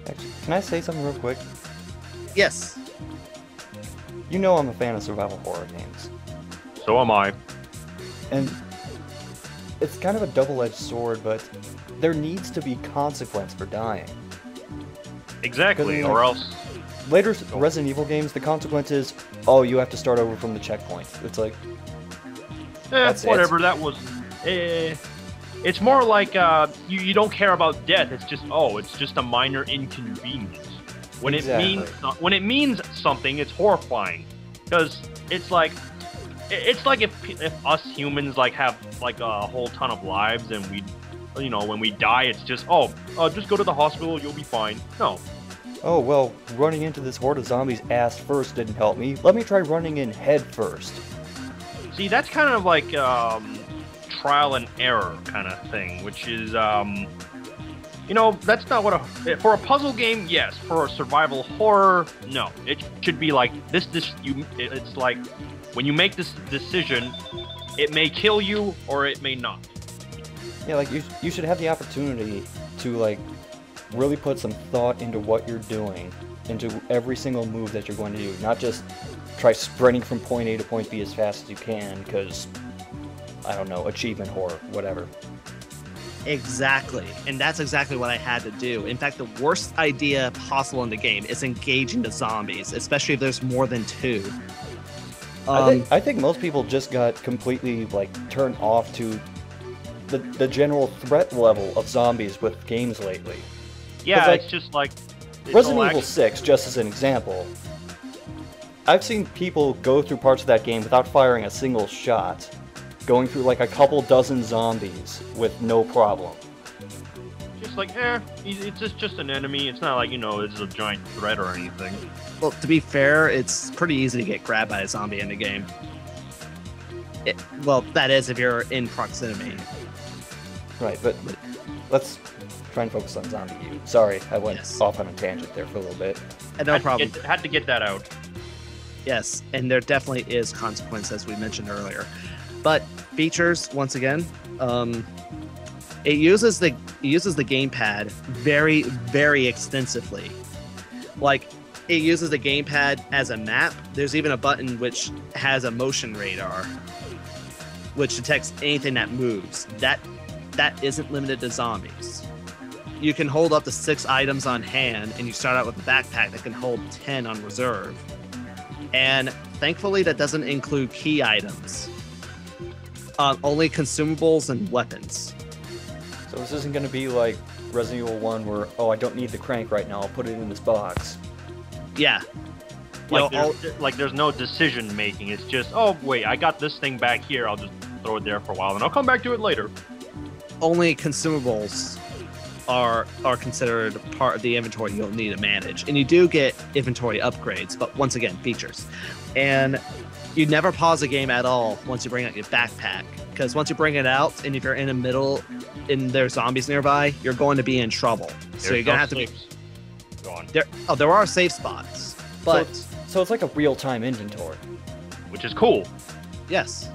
Actually, can I say something real quick? Yes. You know I'm a fan of survival horror games. So am I. And it's kind of a double-edged sword, but there needs to be consequence for dying. Exactly, Like, or else... Later Resident Evil games, the consequence is, oh, you have to start over from the checkpoint. It's like... that's whatever, it. that was... it's more like, you don't care about death, it's just a minor inconvenience. When it means something, it's horrifying. Because it's like if us humans like have like a whole ton of lives and when we die, it's just just go to the hospital, you'll be fine. No. Oh, well, running into this horde of zombies ass first didn't help me. Let me try running in head first. See, that's kind of like trial and error kind of thing, which is that's not what for a puzzle game, yes. For a survival horror, no. It should be like this. It's like when you make this decision, it may kill you or it may not. Yeah, like you should have the opportunity to like really put some thought into what you're doing, into every single move that you're going to do. Not just try sprinting from point A to point B as fast as you can, because I don't know, achievement horror, whatever. Exactly, and that's exactly what I had to do. In fact, the worst idea possible in the game is engaging the zombies, especially if there's more than two. I think most people just got completely like turned off to the general threat level of zombies with games lately. Yeah, like, it's just like Resident Evil 6, just as an example. I've seen people go through parts of that game without firing a single shot, going through like a couple dozen zombies with no problem. Just like, it's just an enemy. It's not like, it's a giant threat or anything. Well, to be fair, it's pretty easy to get grabbed by a zombie in the game. Well, that is if you're in proximity. Right, but let's try and focus on ZombiU. Sorry, I went off on a tangent there for a little bit. No problem. Had to get that out. Yes, and there definitely is consequence, as we mentioned earlier. But features, once again, it uses the gamepad very, very extensively. Like, it uses the gamepad as a map. There's even a button which has a motion radar, which detects anything that moves. That isn't limited to zombies. You can hold up to 6 items on hand, and you start out with a backpack that can hold 10 on reserve. And thankfully, that doesn't include key items. Only consumables and weapons. So this isn't going to be like Resident Evil 1 where, I don't need the crank right now, I'll put it in this box. Yeah. Like there's no decision making. It's just, wait, I got this thing back here. I'll just throw it there for a while, and I'll come back to it later. Only consumables are considered part of the inventory you'll need to manage. And you do get inventory upgrades, but once again, features. And you never pause the game at all once you bring out your backpack, because once you bring it out, and if you're in the middle and there's zombies nearby, you're going to be in trouble. So you're gonna have to be. Go on. There are safe spots, but so it's like a real-time inventory, which is cool. Yes.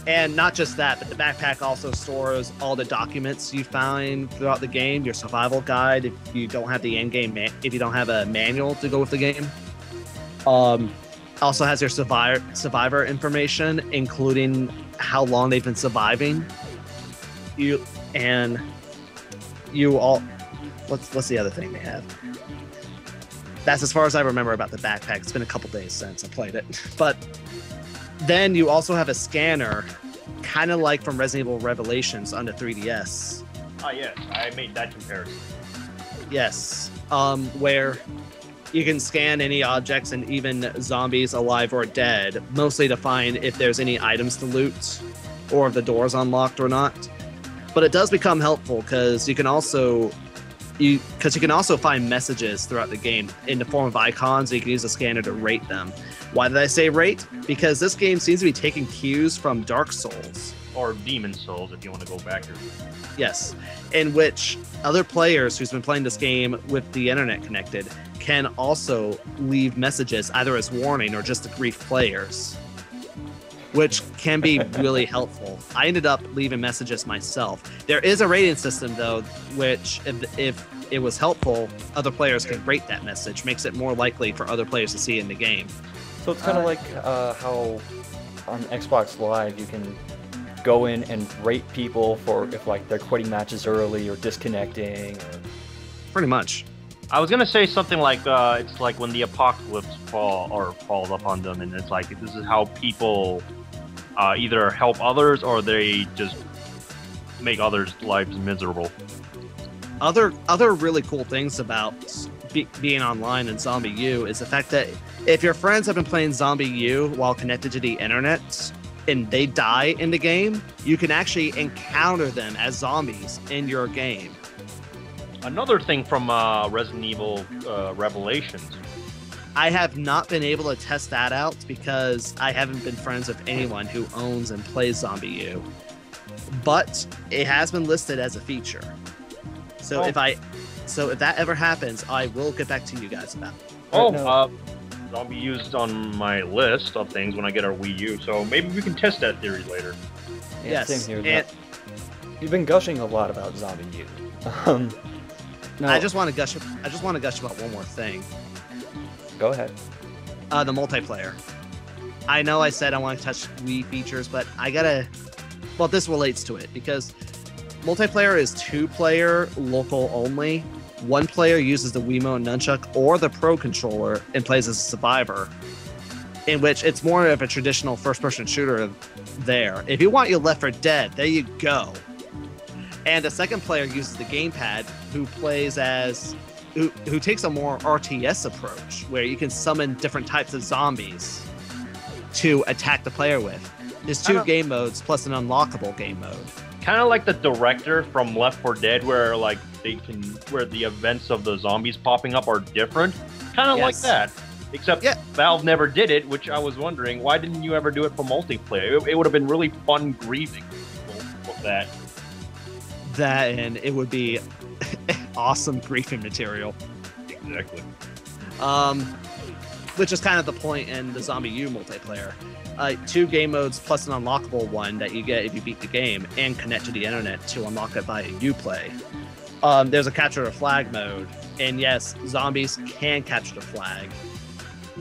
And not just that, but the backpack also stores all the documents you find throughout the game, your survival guide if you don't have the in-game if you don't have a manual to go with the game. Also has your survivor information, including how long they've been surviving, You all. What's the other thing they have? That's as far as I remember about the backpack. It's been a couple days since I played it. But then you also have a scanner, kind of like from Resident Evil Revelations on the 3DS. Ah, yes, I made that comparison. Yes, where you can scan any objects and even zombies alive or dead, mostly to find if there's any items to loot or if the door's unlocked or not. But it does become helpful because you can also find messages throughout the game in the form of icons. So you can use a scanner to rate them. Why did I say rate? Because this game seems to be taking cues from Dark Souls. Or Demon Souls, if you want to go back there. Yes, in which other players who's been playing this game with the internet connected can also leave messages either as warning or just to grief players, which can be really helpful. I ended up leaving messages myself. There is a rating system, though, which if it was helpful, other players can rate that message, makes it more likely for other players to see in the game. So it's kind of like how on Xbox Live you can go in and rate people for if like they're quitting matches early or disconnecting. Pretty much. I was gonna say something like it's like when the apocalypse falls upon them, and it's like this is how people either help others or they just make others' lives miserable. Other really cool things about being online in ZombiU is the fact that if your friends have been playing ZombiU while connected to the internet and they die in the game, you can actually encounter them as zombies in your game. Another thing from Resident Evil Revelations. I have not been able to test that out because I haven't been friends with anyone who owns and plays ZombiU. But it has been listed as a feature. So if that ever happens, I will get back to you guys about it. ZombiU's on my list of things when I get our Wii U, so maybe we can test that theory later. Yeah, yes, same here. You've been gushing a lot about ZombiU. No, I just want to gush about one more thing. Go ahead. The multiplayer. I know I said I want to touch Wii features, but I gotta. Well, this relates to it because multiplayer is 2-player local only. 1 player uses the Wiimote nunchuck or the Pro controller and plays as a survivor, in which it's more of a traditional first-person shooter there. If you want your Left 4 Dead, there you go. And a 2nd player uses the gamepad who plays as who takes a more RTS approach where you can summon different types of zombies to attack the player with. There's 2 game modes plus an unlockable game mode. Kind of like the director from Left 4 Dead, where like where the events of the zombies popping up are different. Kind of like that. Except Valve never did it, which I was wondering, why didn't you ever do it for multiplayer? It would have been really fun grieving with that. That, and it would be awesome griefing material. Exactly. Which is kind of the point in the ZombiU multiplayer. 2 game modes plus an unlockable one that you get if you beat the game and connect to the internet to unlock it via Uplay. There's a capture the flag mode, and yes, zombies can capture the flag.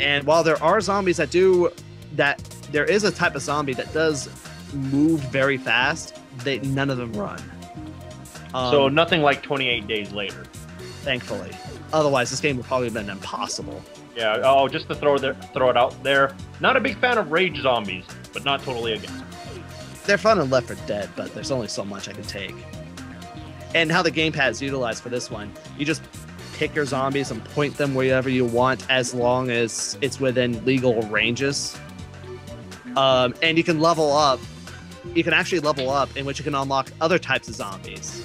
And while there are zombies there is a type of zombie that does move very fast, none of them run. So nothing like 28 days later. Thankfully. Otherwise, this game would probably have been impossible. Yeah, just to throw it out there, not a big fan of rage zombies, but not totally against them. They're fun in Left 4 Dead, but there's only so much I can take. And how the gamepad is utilized for this one, you just pick your zombies and point them wherever you want as long as it's within legal ranges. And you can level up. You can actually level up in which you can unlock other types of zombies.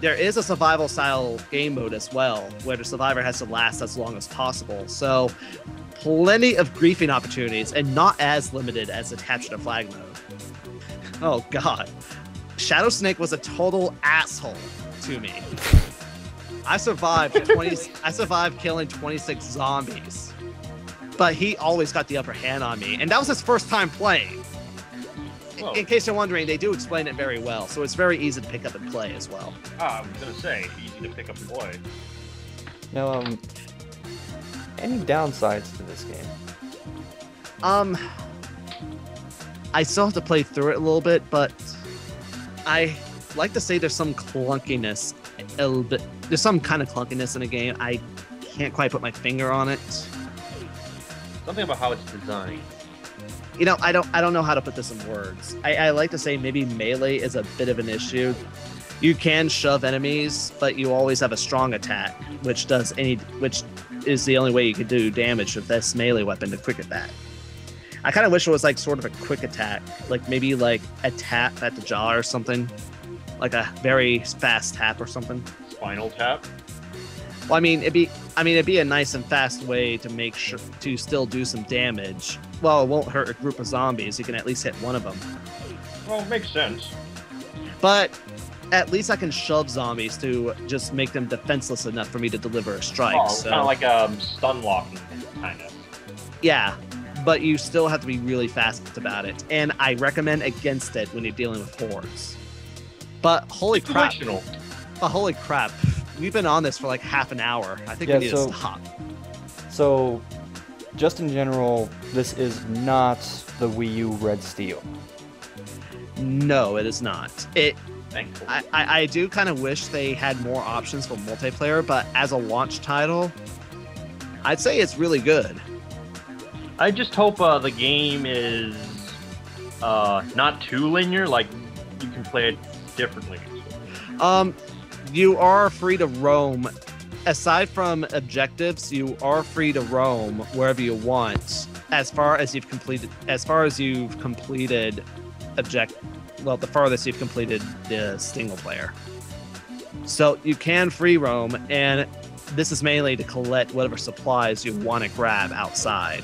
There is a survival-style game mode as well, where the survivor has to last as long as possible. So, plenty of griefing opportunities, and not as limited as the capture the flag mode. Oh god. Shadow Snake was a total asshole to me. I survived killing 26 zombies. But he always got the upper hand on me, and that was his first time playing. Whoa. In case you're wondering, they do explain it very well, so it's very easy to pick up and play as well. I was gonna say, easy to pick up and play. Now, any downsides to this game? I still have to play through it a little bit, but like to say there's some clunkiness, a little bit. There's some kind of clunkiness in the game. I can't quite put my finger on it. Something about how it's designed. You know, I don't know how to put this in words. I like to say maybe melee is a bit of an issue. You can shove enemies, but you always have a strong attack, which is the only way you could do damage with this melee weapon, the quick attack. I kind of wish it was like sort of a quick attack, like maybe like a tap at the jaw or something, like a very fast tap or something. Spinal Tap. Well, it'd be a nice and fast way to make sure to still do some damage. Well, it won't hurt a group of zombies. You can at least hit one of them. Well, it makes sense. But at least I can shove zombies to just make them defenseless enough for me to deliver a strike. Oh, so, kind of like stun locking, kind of. Yeah, but you still have to be really fast about it. And I recommend against it when you're dealing with hordes. But holy crap. Holy crap. We've been on this for like half an hour. I think we need to stop. So, just in general, this is not the Wii U Red Steel. No, it is not. Thankfully. I do kind of wish they had more options for multiplayer, but as a launch title, I'd say it's really good. I just hope the game is not too linear, like you can play it differently. You are free to roam. Aside from objectives, you are free to roam wherever you want, the farthest you've completed the farthest you've completed the single player. So you can free roam, and this is mainly to collect whatever supplies you want to grab outside.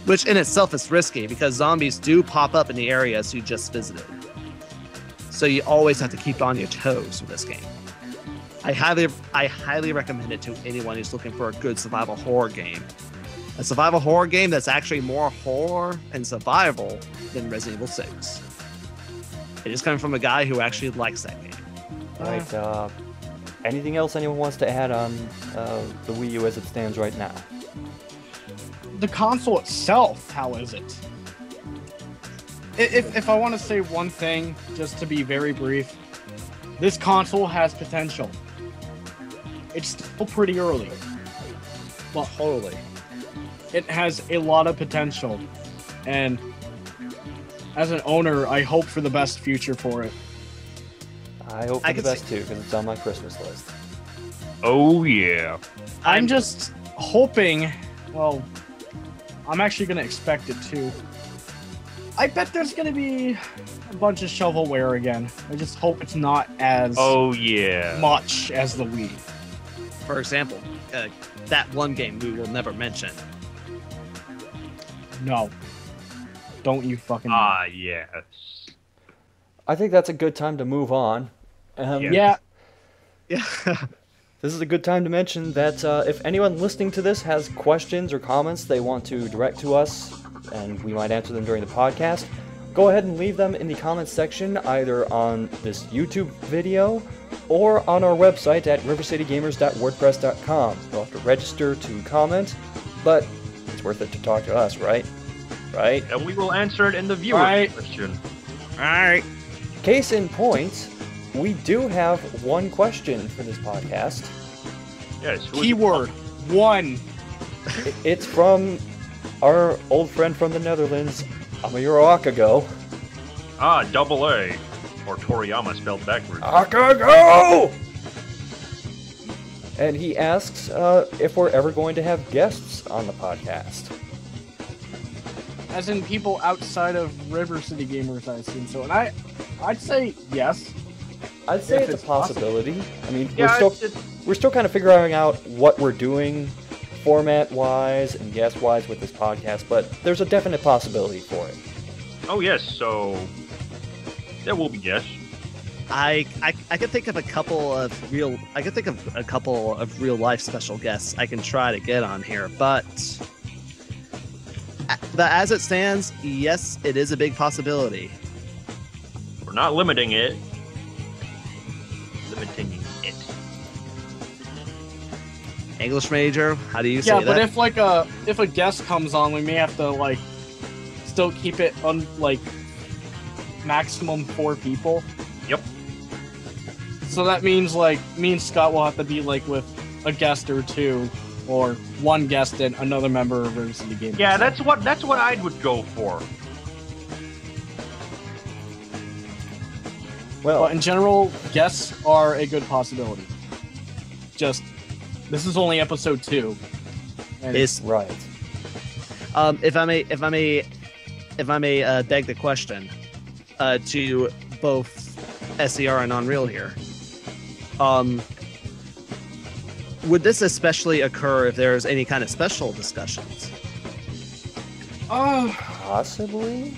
Which in itself is risky, because zombies do pop up in the areas you just visited. So you always have to keep on your toes with this game. I highly recommend it to anyone who's looking for a good survival horror game. A survival horror game that's actually more horror and survival than Resident Evil 6. It is coming from a guy who actually likes that game. Right. Anything else anyone wants to add on the Wii U as it stands right now? The console itself, how is it? If I want to say one thing, just to be very brief, this console has potential. It's still pretty early. Well, totally. It has a lot of potential, and as an owner, I hope for the best future for it. I hope for the best too, because it's on my Christmas list. Oh yeah. I'm just hoping, well, I'm actually going to expect it too. I bet there's going to be a bunch of shovelware again. I just hope it's not as much as the Wii. For example, that one game we will never mention. No. Don't you fucking... yes. I think that's a good time to move on. Yeah. This is a good time to mention that if anyone listening to this has questions or comments they want to direct to us, and we might answer them during the podcast, go ahead and leave them in the comments section, either on this YouTube video or on our website at rivercitygamers.wordpress.com. You'll have to register to comment, but it's worth it to talk to us, right? Right? And we will answer it in the viewer question. Alright. Case in point, we do have one question for this podcast. Yes. Keyword, one. It's from our old friend from the Netherlands, Amayuro Akago. Double A. Or Toriyama spelled backwards. Akago! And he asks if we're ever going to have guests on the podcast. As in people outside of River City Gamers, I assume so. And I'd say yes. I'd say it's a possibility. Possible. I mean, Yeah, we're still kind of figuring out what we're doing format-wise and guest-wise with this podcast, but there's a definite possibility for it. Oh yes, so there will be guests. I could think of a couple of real life special guests I can try to get on here, but as it stands, yes, it is a big possibility. We're not limiting it. English major, how do you say that? Yeah, but if a guest comes on, we may have to still keep it on maximum 4 people. Yep. So that means like me and Scott will have to be like with a guest or two, or one guest and another member of River City Gamers. Yeah, that's what I would go for. Well, But in general, guests are a good possibility. Just this is only episode 2. And right. If I may beg the question to both SCR and Unreal here. Would this especially occur if there's any kind of special discussions? Possibly.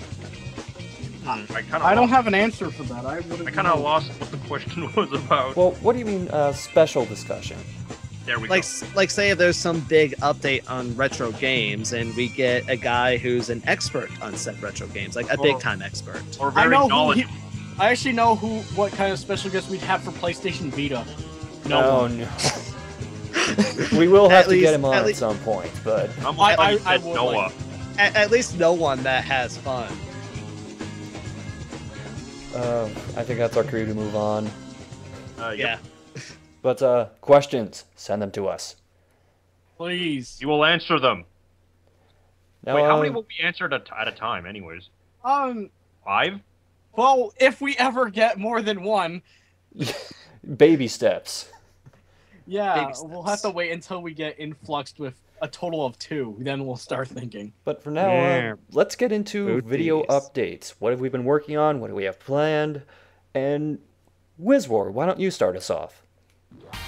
I don't have an answer for that. I kind of lost what the question was about. Well, what do you mean special discussion? There we Like go. say if there's some big update on retro games and we get a guy who's an expert on said retro games, like a big time expert. Or I very know knowledgeable. I actually know what kind of special guest we'd have for PlayStation Vita. No. We will have to get him on at at least- some point, but I would Noah. like- At least no one that has fun. I think that's our cue to move on. Yep. Yeah. But questions, send them to us. Please. You will answer them. Now, Wait, how many will be answered at a time, anyways? 5? Well, if we ever get more than one, baby steps. yeah, Baby we'll steps. have to wait until we get influxed with a total of 2. Then we'll start thinking. But for now, Yeah. let's get into video Booties. updates. What have we been working on? What do we have planned? And Wizwar, why don't you start us off?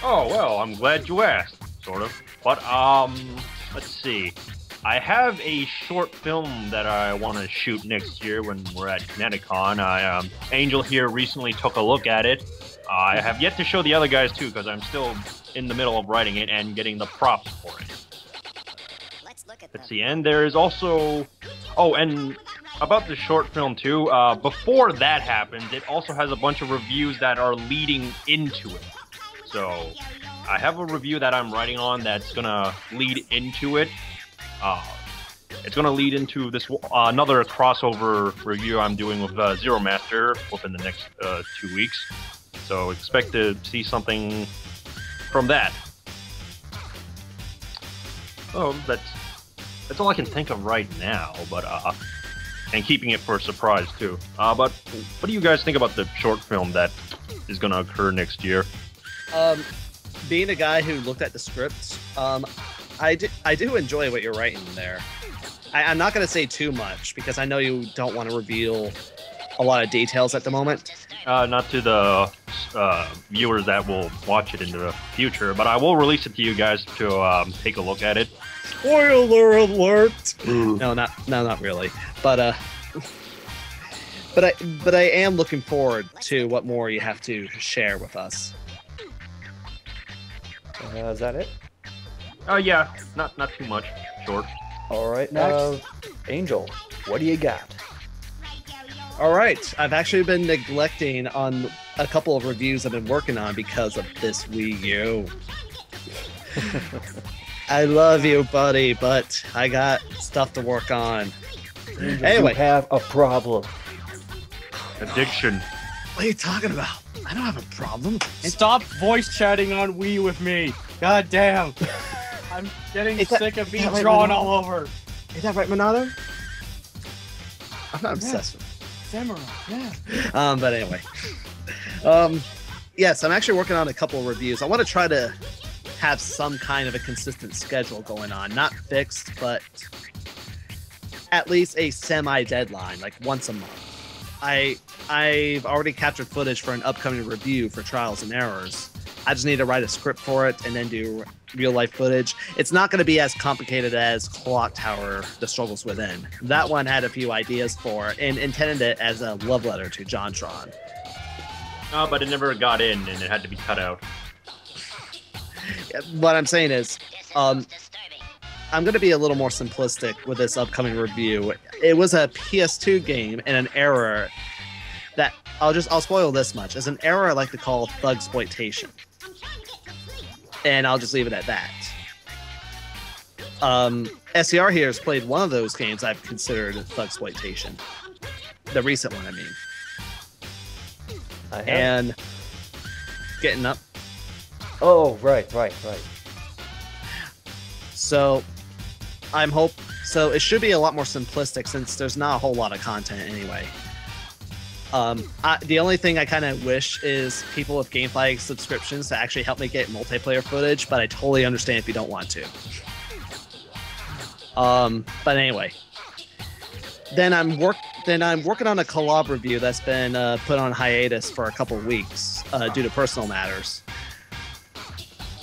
Oh, well, I'm glad you asked, sort of. But, let's see. I have a short film that I want to shoot next year when we're at Kineticon. Angel here recently took a look at it. I have yet to show the other guys, too, because I'm still in the middle of writing it and getting the props for it. Let's see, and there is also... Oh, and about the short film, too, before that happens, it also has a bunch of reviews that are leading into it. So, I have a review that I'm writing on that's gonna lead into it. It's gonna lead into this another crossover review I'm doing with Zero Master within the next 2 weeks. So expect to see something from that. Oh, that's all I can think of right now. But and keeping it for a surprise too. But what do you guys think about the short film that is gonna occur next year? Being a guy who looked at the scripts, I do enjoy what you're writing there. I'm not going to say too much because I know you don't want to reveal a lot of details at the moment. Not to the viewers that will watch it in the future, but I will release it to you guys to take a look at it. Spoiler alert! No, not really. But I am looking forward to what more you have to share with us. Is that it? Yeah, not too much. Short. All right. Next. Angel, what do you got? All right, I've actually been neglecting on a couple of reviews I've been working on because of this Wii U. I love you, buddy, but I got stuff to work on. Anyway, You have a problem. Addiction. what are you talking about? I don't have a problem. Stop voice chatting on Wii with me. God damn. I'm getting Is that- sick of being is that right, drawn Manolo? all over. Is that right, Monado? I'm not obsessed with Samurai, yeah. But anyway. Yes, I'm actually working on a couple of reviews. I want to try to have some kind of a consistent schedule going on. Not fixed, but at least a semi-deadline, like once a month. I've already captured footage for an upcoming review for Trials and Errors. I just need to write a script for it and then do real-life footage. It's not going to be as complicated as Clock Tower, The Struggles Within. That one had a few ideas for and intended it as a love letter to JonTron. But it never got in, and it had to be cut out. What I'm saying is, I'm going to be a little more simplistic with this upcoming review. It was a PS2 game and an error that I'll spoil this much. As an error I like to call thugsploitation. And I'll just leave it at that. SCR here has played one of those games I've considered thugsploitation. The recent one, I mean. I have. And getting up. Oh, right. So so it should be a lot more simplistic since there's not a whole lot of content anyway. The only thing I kind of wish is people with GameFly subscriptions to actually help me get multiplayer footage, but I totally understand if you don't want to. But anyway, then I'm working on a collab review that's been put on hiatus for a couple weeks due to personal matters.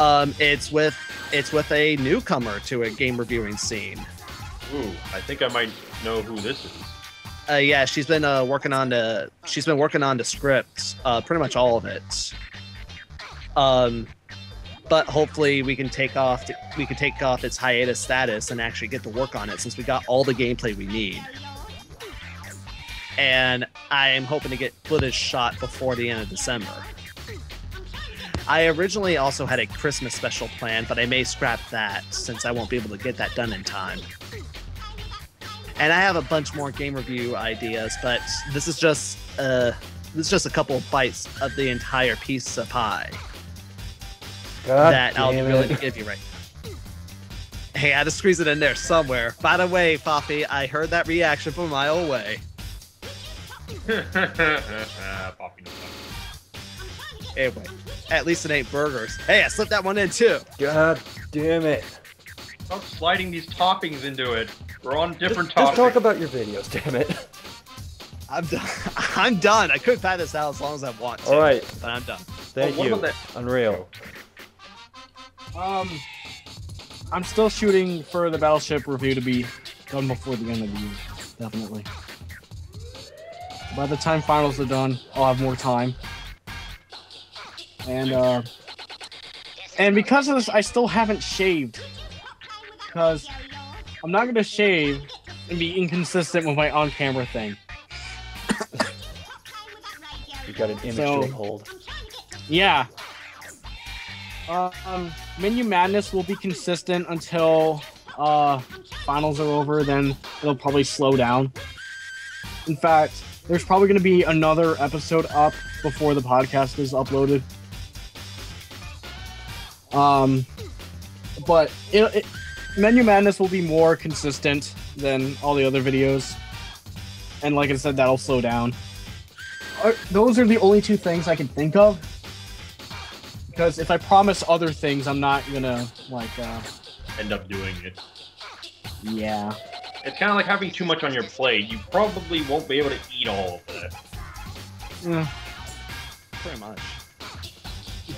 It's with a newcomer to a game reviewing scene. Ooh, I think I might know who this is. Yeah, she's been working on the script, pretty much all of it. But hopefully we can take off its hiatus status and actually get to work on it since we got all the gameplay we need. And I am hoping to get footage shot before the end of December. I originally also had a Christmas special planned, but I may scrap that since I won't be able to get that done in time. And I have a bunch more game review ideas, but this is just a couple of bites of the entire piece of pie that I'll be willing to give you right now. Hey, I had to squeeze it in there somewhere. By the way, Poppy, I heard that reaction from a mile away. Poppy. Anyway, at least it ain't burgers. Hey, I slipped that one in too. God damn it. Stop sliding these toppings into it. We're on different Just topics. talk about your videos, damn it. I'm done. I'm done. I could pad this out as long as I want to. All right. But I'm done. Thank What you. about Unreal. I'm still shooting for the Battleship review to be done before the end of the year, definitely. By the time finals are done, I'll have more time. And because of this, I still haven't shaved. Because I'm not going to shave and be inconsistent with my on-camera thing. You got an image So- to hold. Yeah. Menu Madness will be consistent until finals are over, then it'll probably slow down. In fact, there's probably going to be another episode up before the podcast is uploaded. But Menu Madness will be more consistent than all the other videos. And like I said, that'll slow down. Those are the only two things I can think of. Because if I promise other things, I'm not gonna, End up doing it. yeah. It's kind of like having too much on your plate. You probably won't be able to eat all of it. Yeah. Pretty much.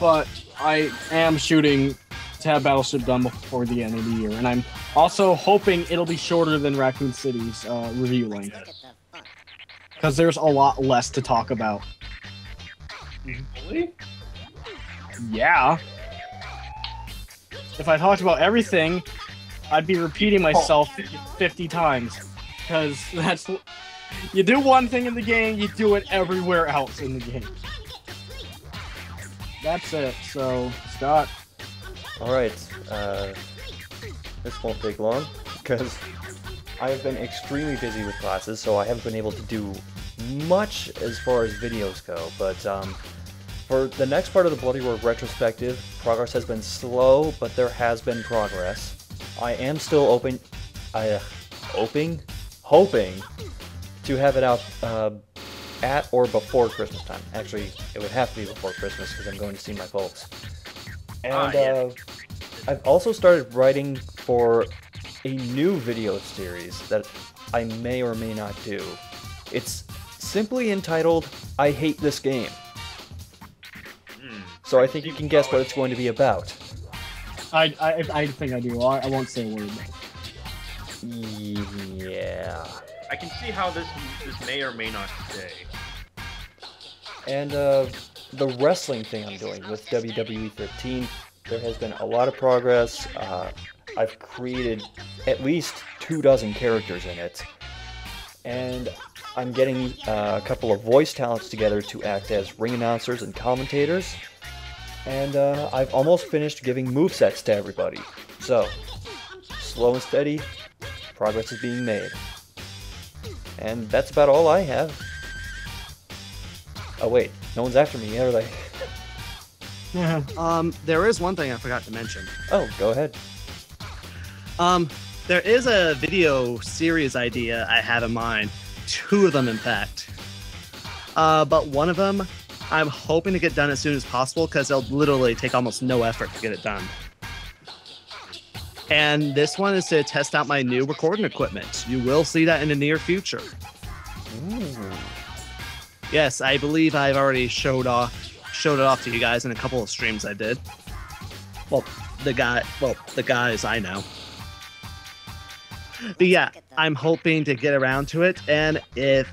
But I am shooting to have Battleship done before the end of the year. And I'm also hoping it'll be shorter than Raccoon City's review length. Because there's a lot less to talk about. Really? Yeah. If I talked about everything, I'd be repeating myself 50 times. Because that's... You do one thing in the game, you do it everywhere else in the game. That's it. So, Scott. Alright, this won't take long, because I have been extremely busy with classes, so I haven't been able to do much as far as videos go, but for the next part of the Bloody Roar retrospective, progress has been slow, but there has been progress. I am still hoping to have it out at or before Christmas time. Actually, it would have to be before Christmas because I'm going to see my folks. And yeah. I've also started writing for a new video series that I may or may not do. It's simply entitled, I Hate This Game. So I think you can guess what it's going to be about. I think I do. I won't say a word. Yeah. I can see how this may or may not stay. And the wrestling thing I'm doing with WWE 13, there has been a lot of progress. I've created at least 24 characters in it. And I'm getting a couple of voice talents together to act as ring announcers and commentators. And I've almost finished giving movesets to everybody. So, slow and steady, progress is being made. And that's about all I have. Oh wait, no one's after me, are they? There is one thing I forgot to mention. Oh, go ahead. There is a video series idea I have in mind. 2 of them, in fact. But one of them, I'm hoping to get done as soon as possible because it'll literally take almost no effort to get it done. And this one is to test out my new recording equipment. You will see that in the near future. Ooh. Yes, I believe I've already showed it off to you guys in a couple of streams I did. Well, the guys I know. But yeah, I'm hoping to get around to it, and if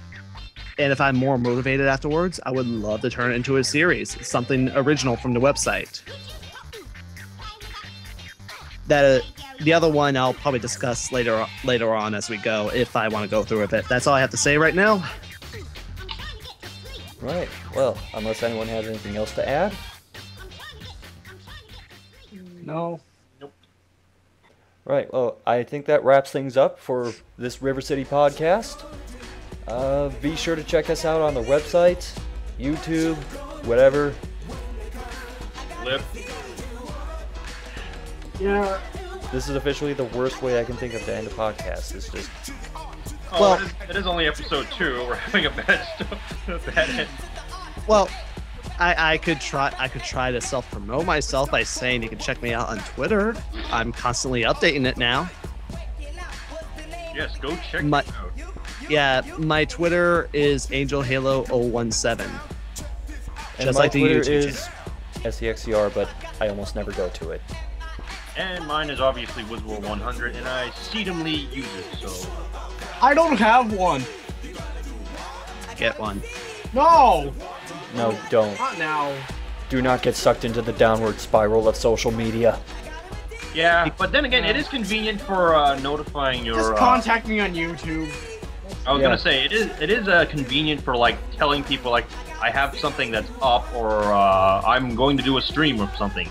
I'm more motivated afterwards, I would love to turn it into a series, something original from the website. The other one I'll probably discuss later on as we go if I want to go through with it. That's all I have to say right now. Right. Well, unless anyone has anything else to add. No. Right. Well, I think that wraps things up for this River City podcast. Be sure to check us out on the website, YouTube, whatever. Lip. Yeah. This is officially the worst way I can think of to end a podcast. It's just... Oh, Well- it is only episode 2. We're having a bad end. Well, I could try to self-promote myself by saying you can check me out on Twitter. I'm constantly updating it now. Yes, go check My- it out. Yeah, my Twitter is AngelHalo017. And Just my like the Twitter YouTube is SEXCR, but I almost never go to it. And mine is obviously Wizwar100, and I seldomly use it, so... I don't have one. Get one. No. No, don't. Not now. Do not get sucked into the downward spiral of social media. Yeah, but then again, it is convenient for notifying your... Just contact me on YouTube. I was Yeah. gonna say, it is convenient for, like, telling people, like, I have something that's up, or I'm going to do a stream or something.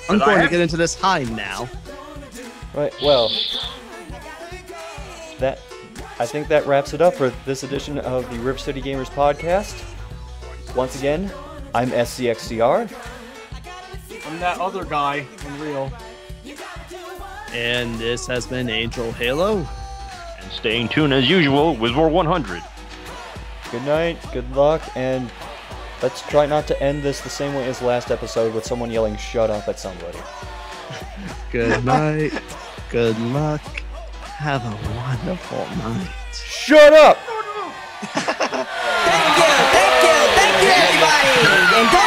I'm But I going to have- get into this high now. Right, well... I think that wraps it up for this edition of the River City Gamers Podcast. Once again, I'm SCXCR. I'm that other guy in real. And this has been Angel Halo. And staying tuned as usual, Wizwar100. Good night, good luck, and let's try not to end this the same way as last episode with someone yelling "shut up" at somebody. Good night. Good luck. Have a wonderful night. Shut up! Thank you, everybody! And don't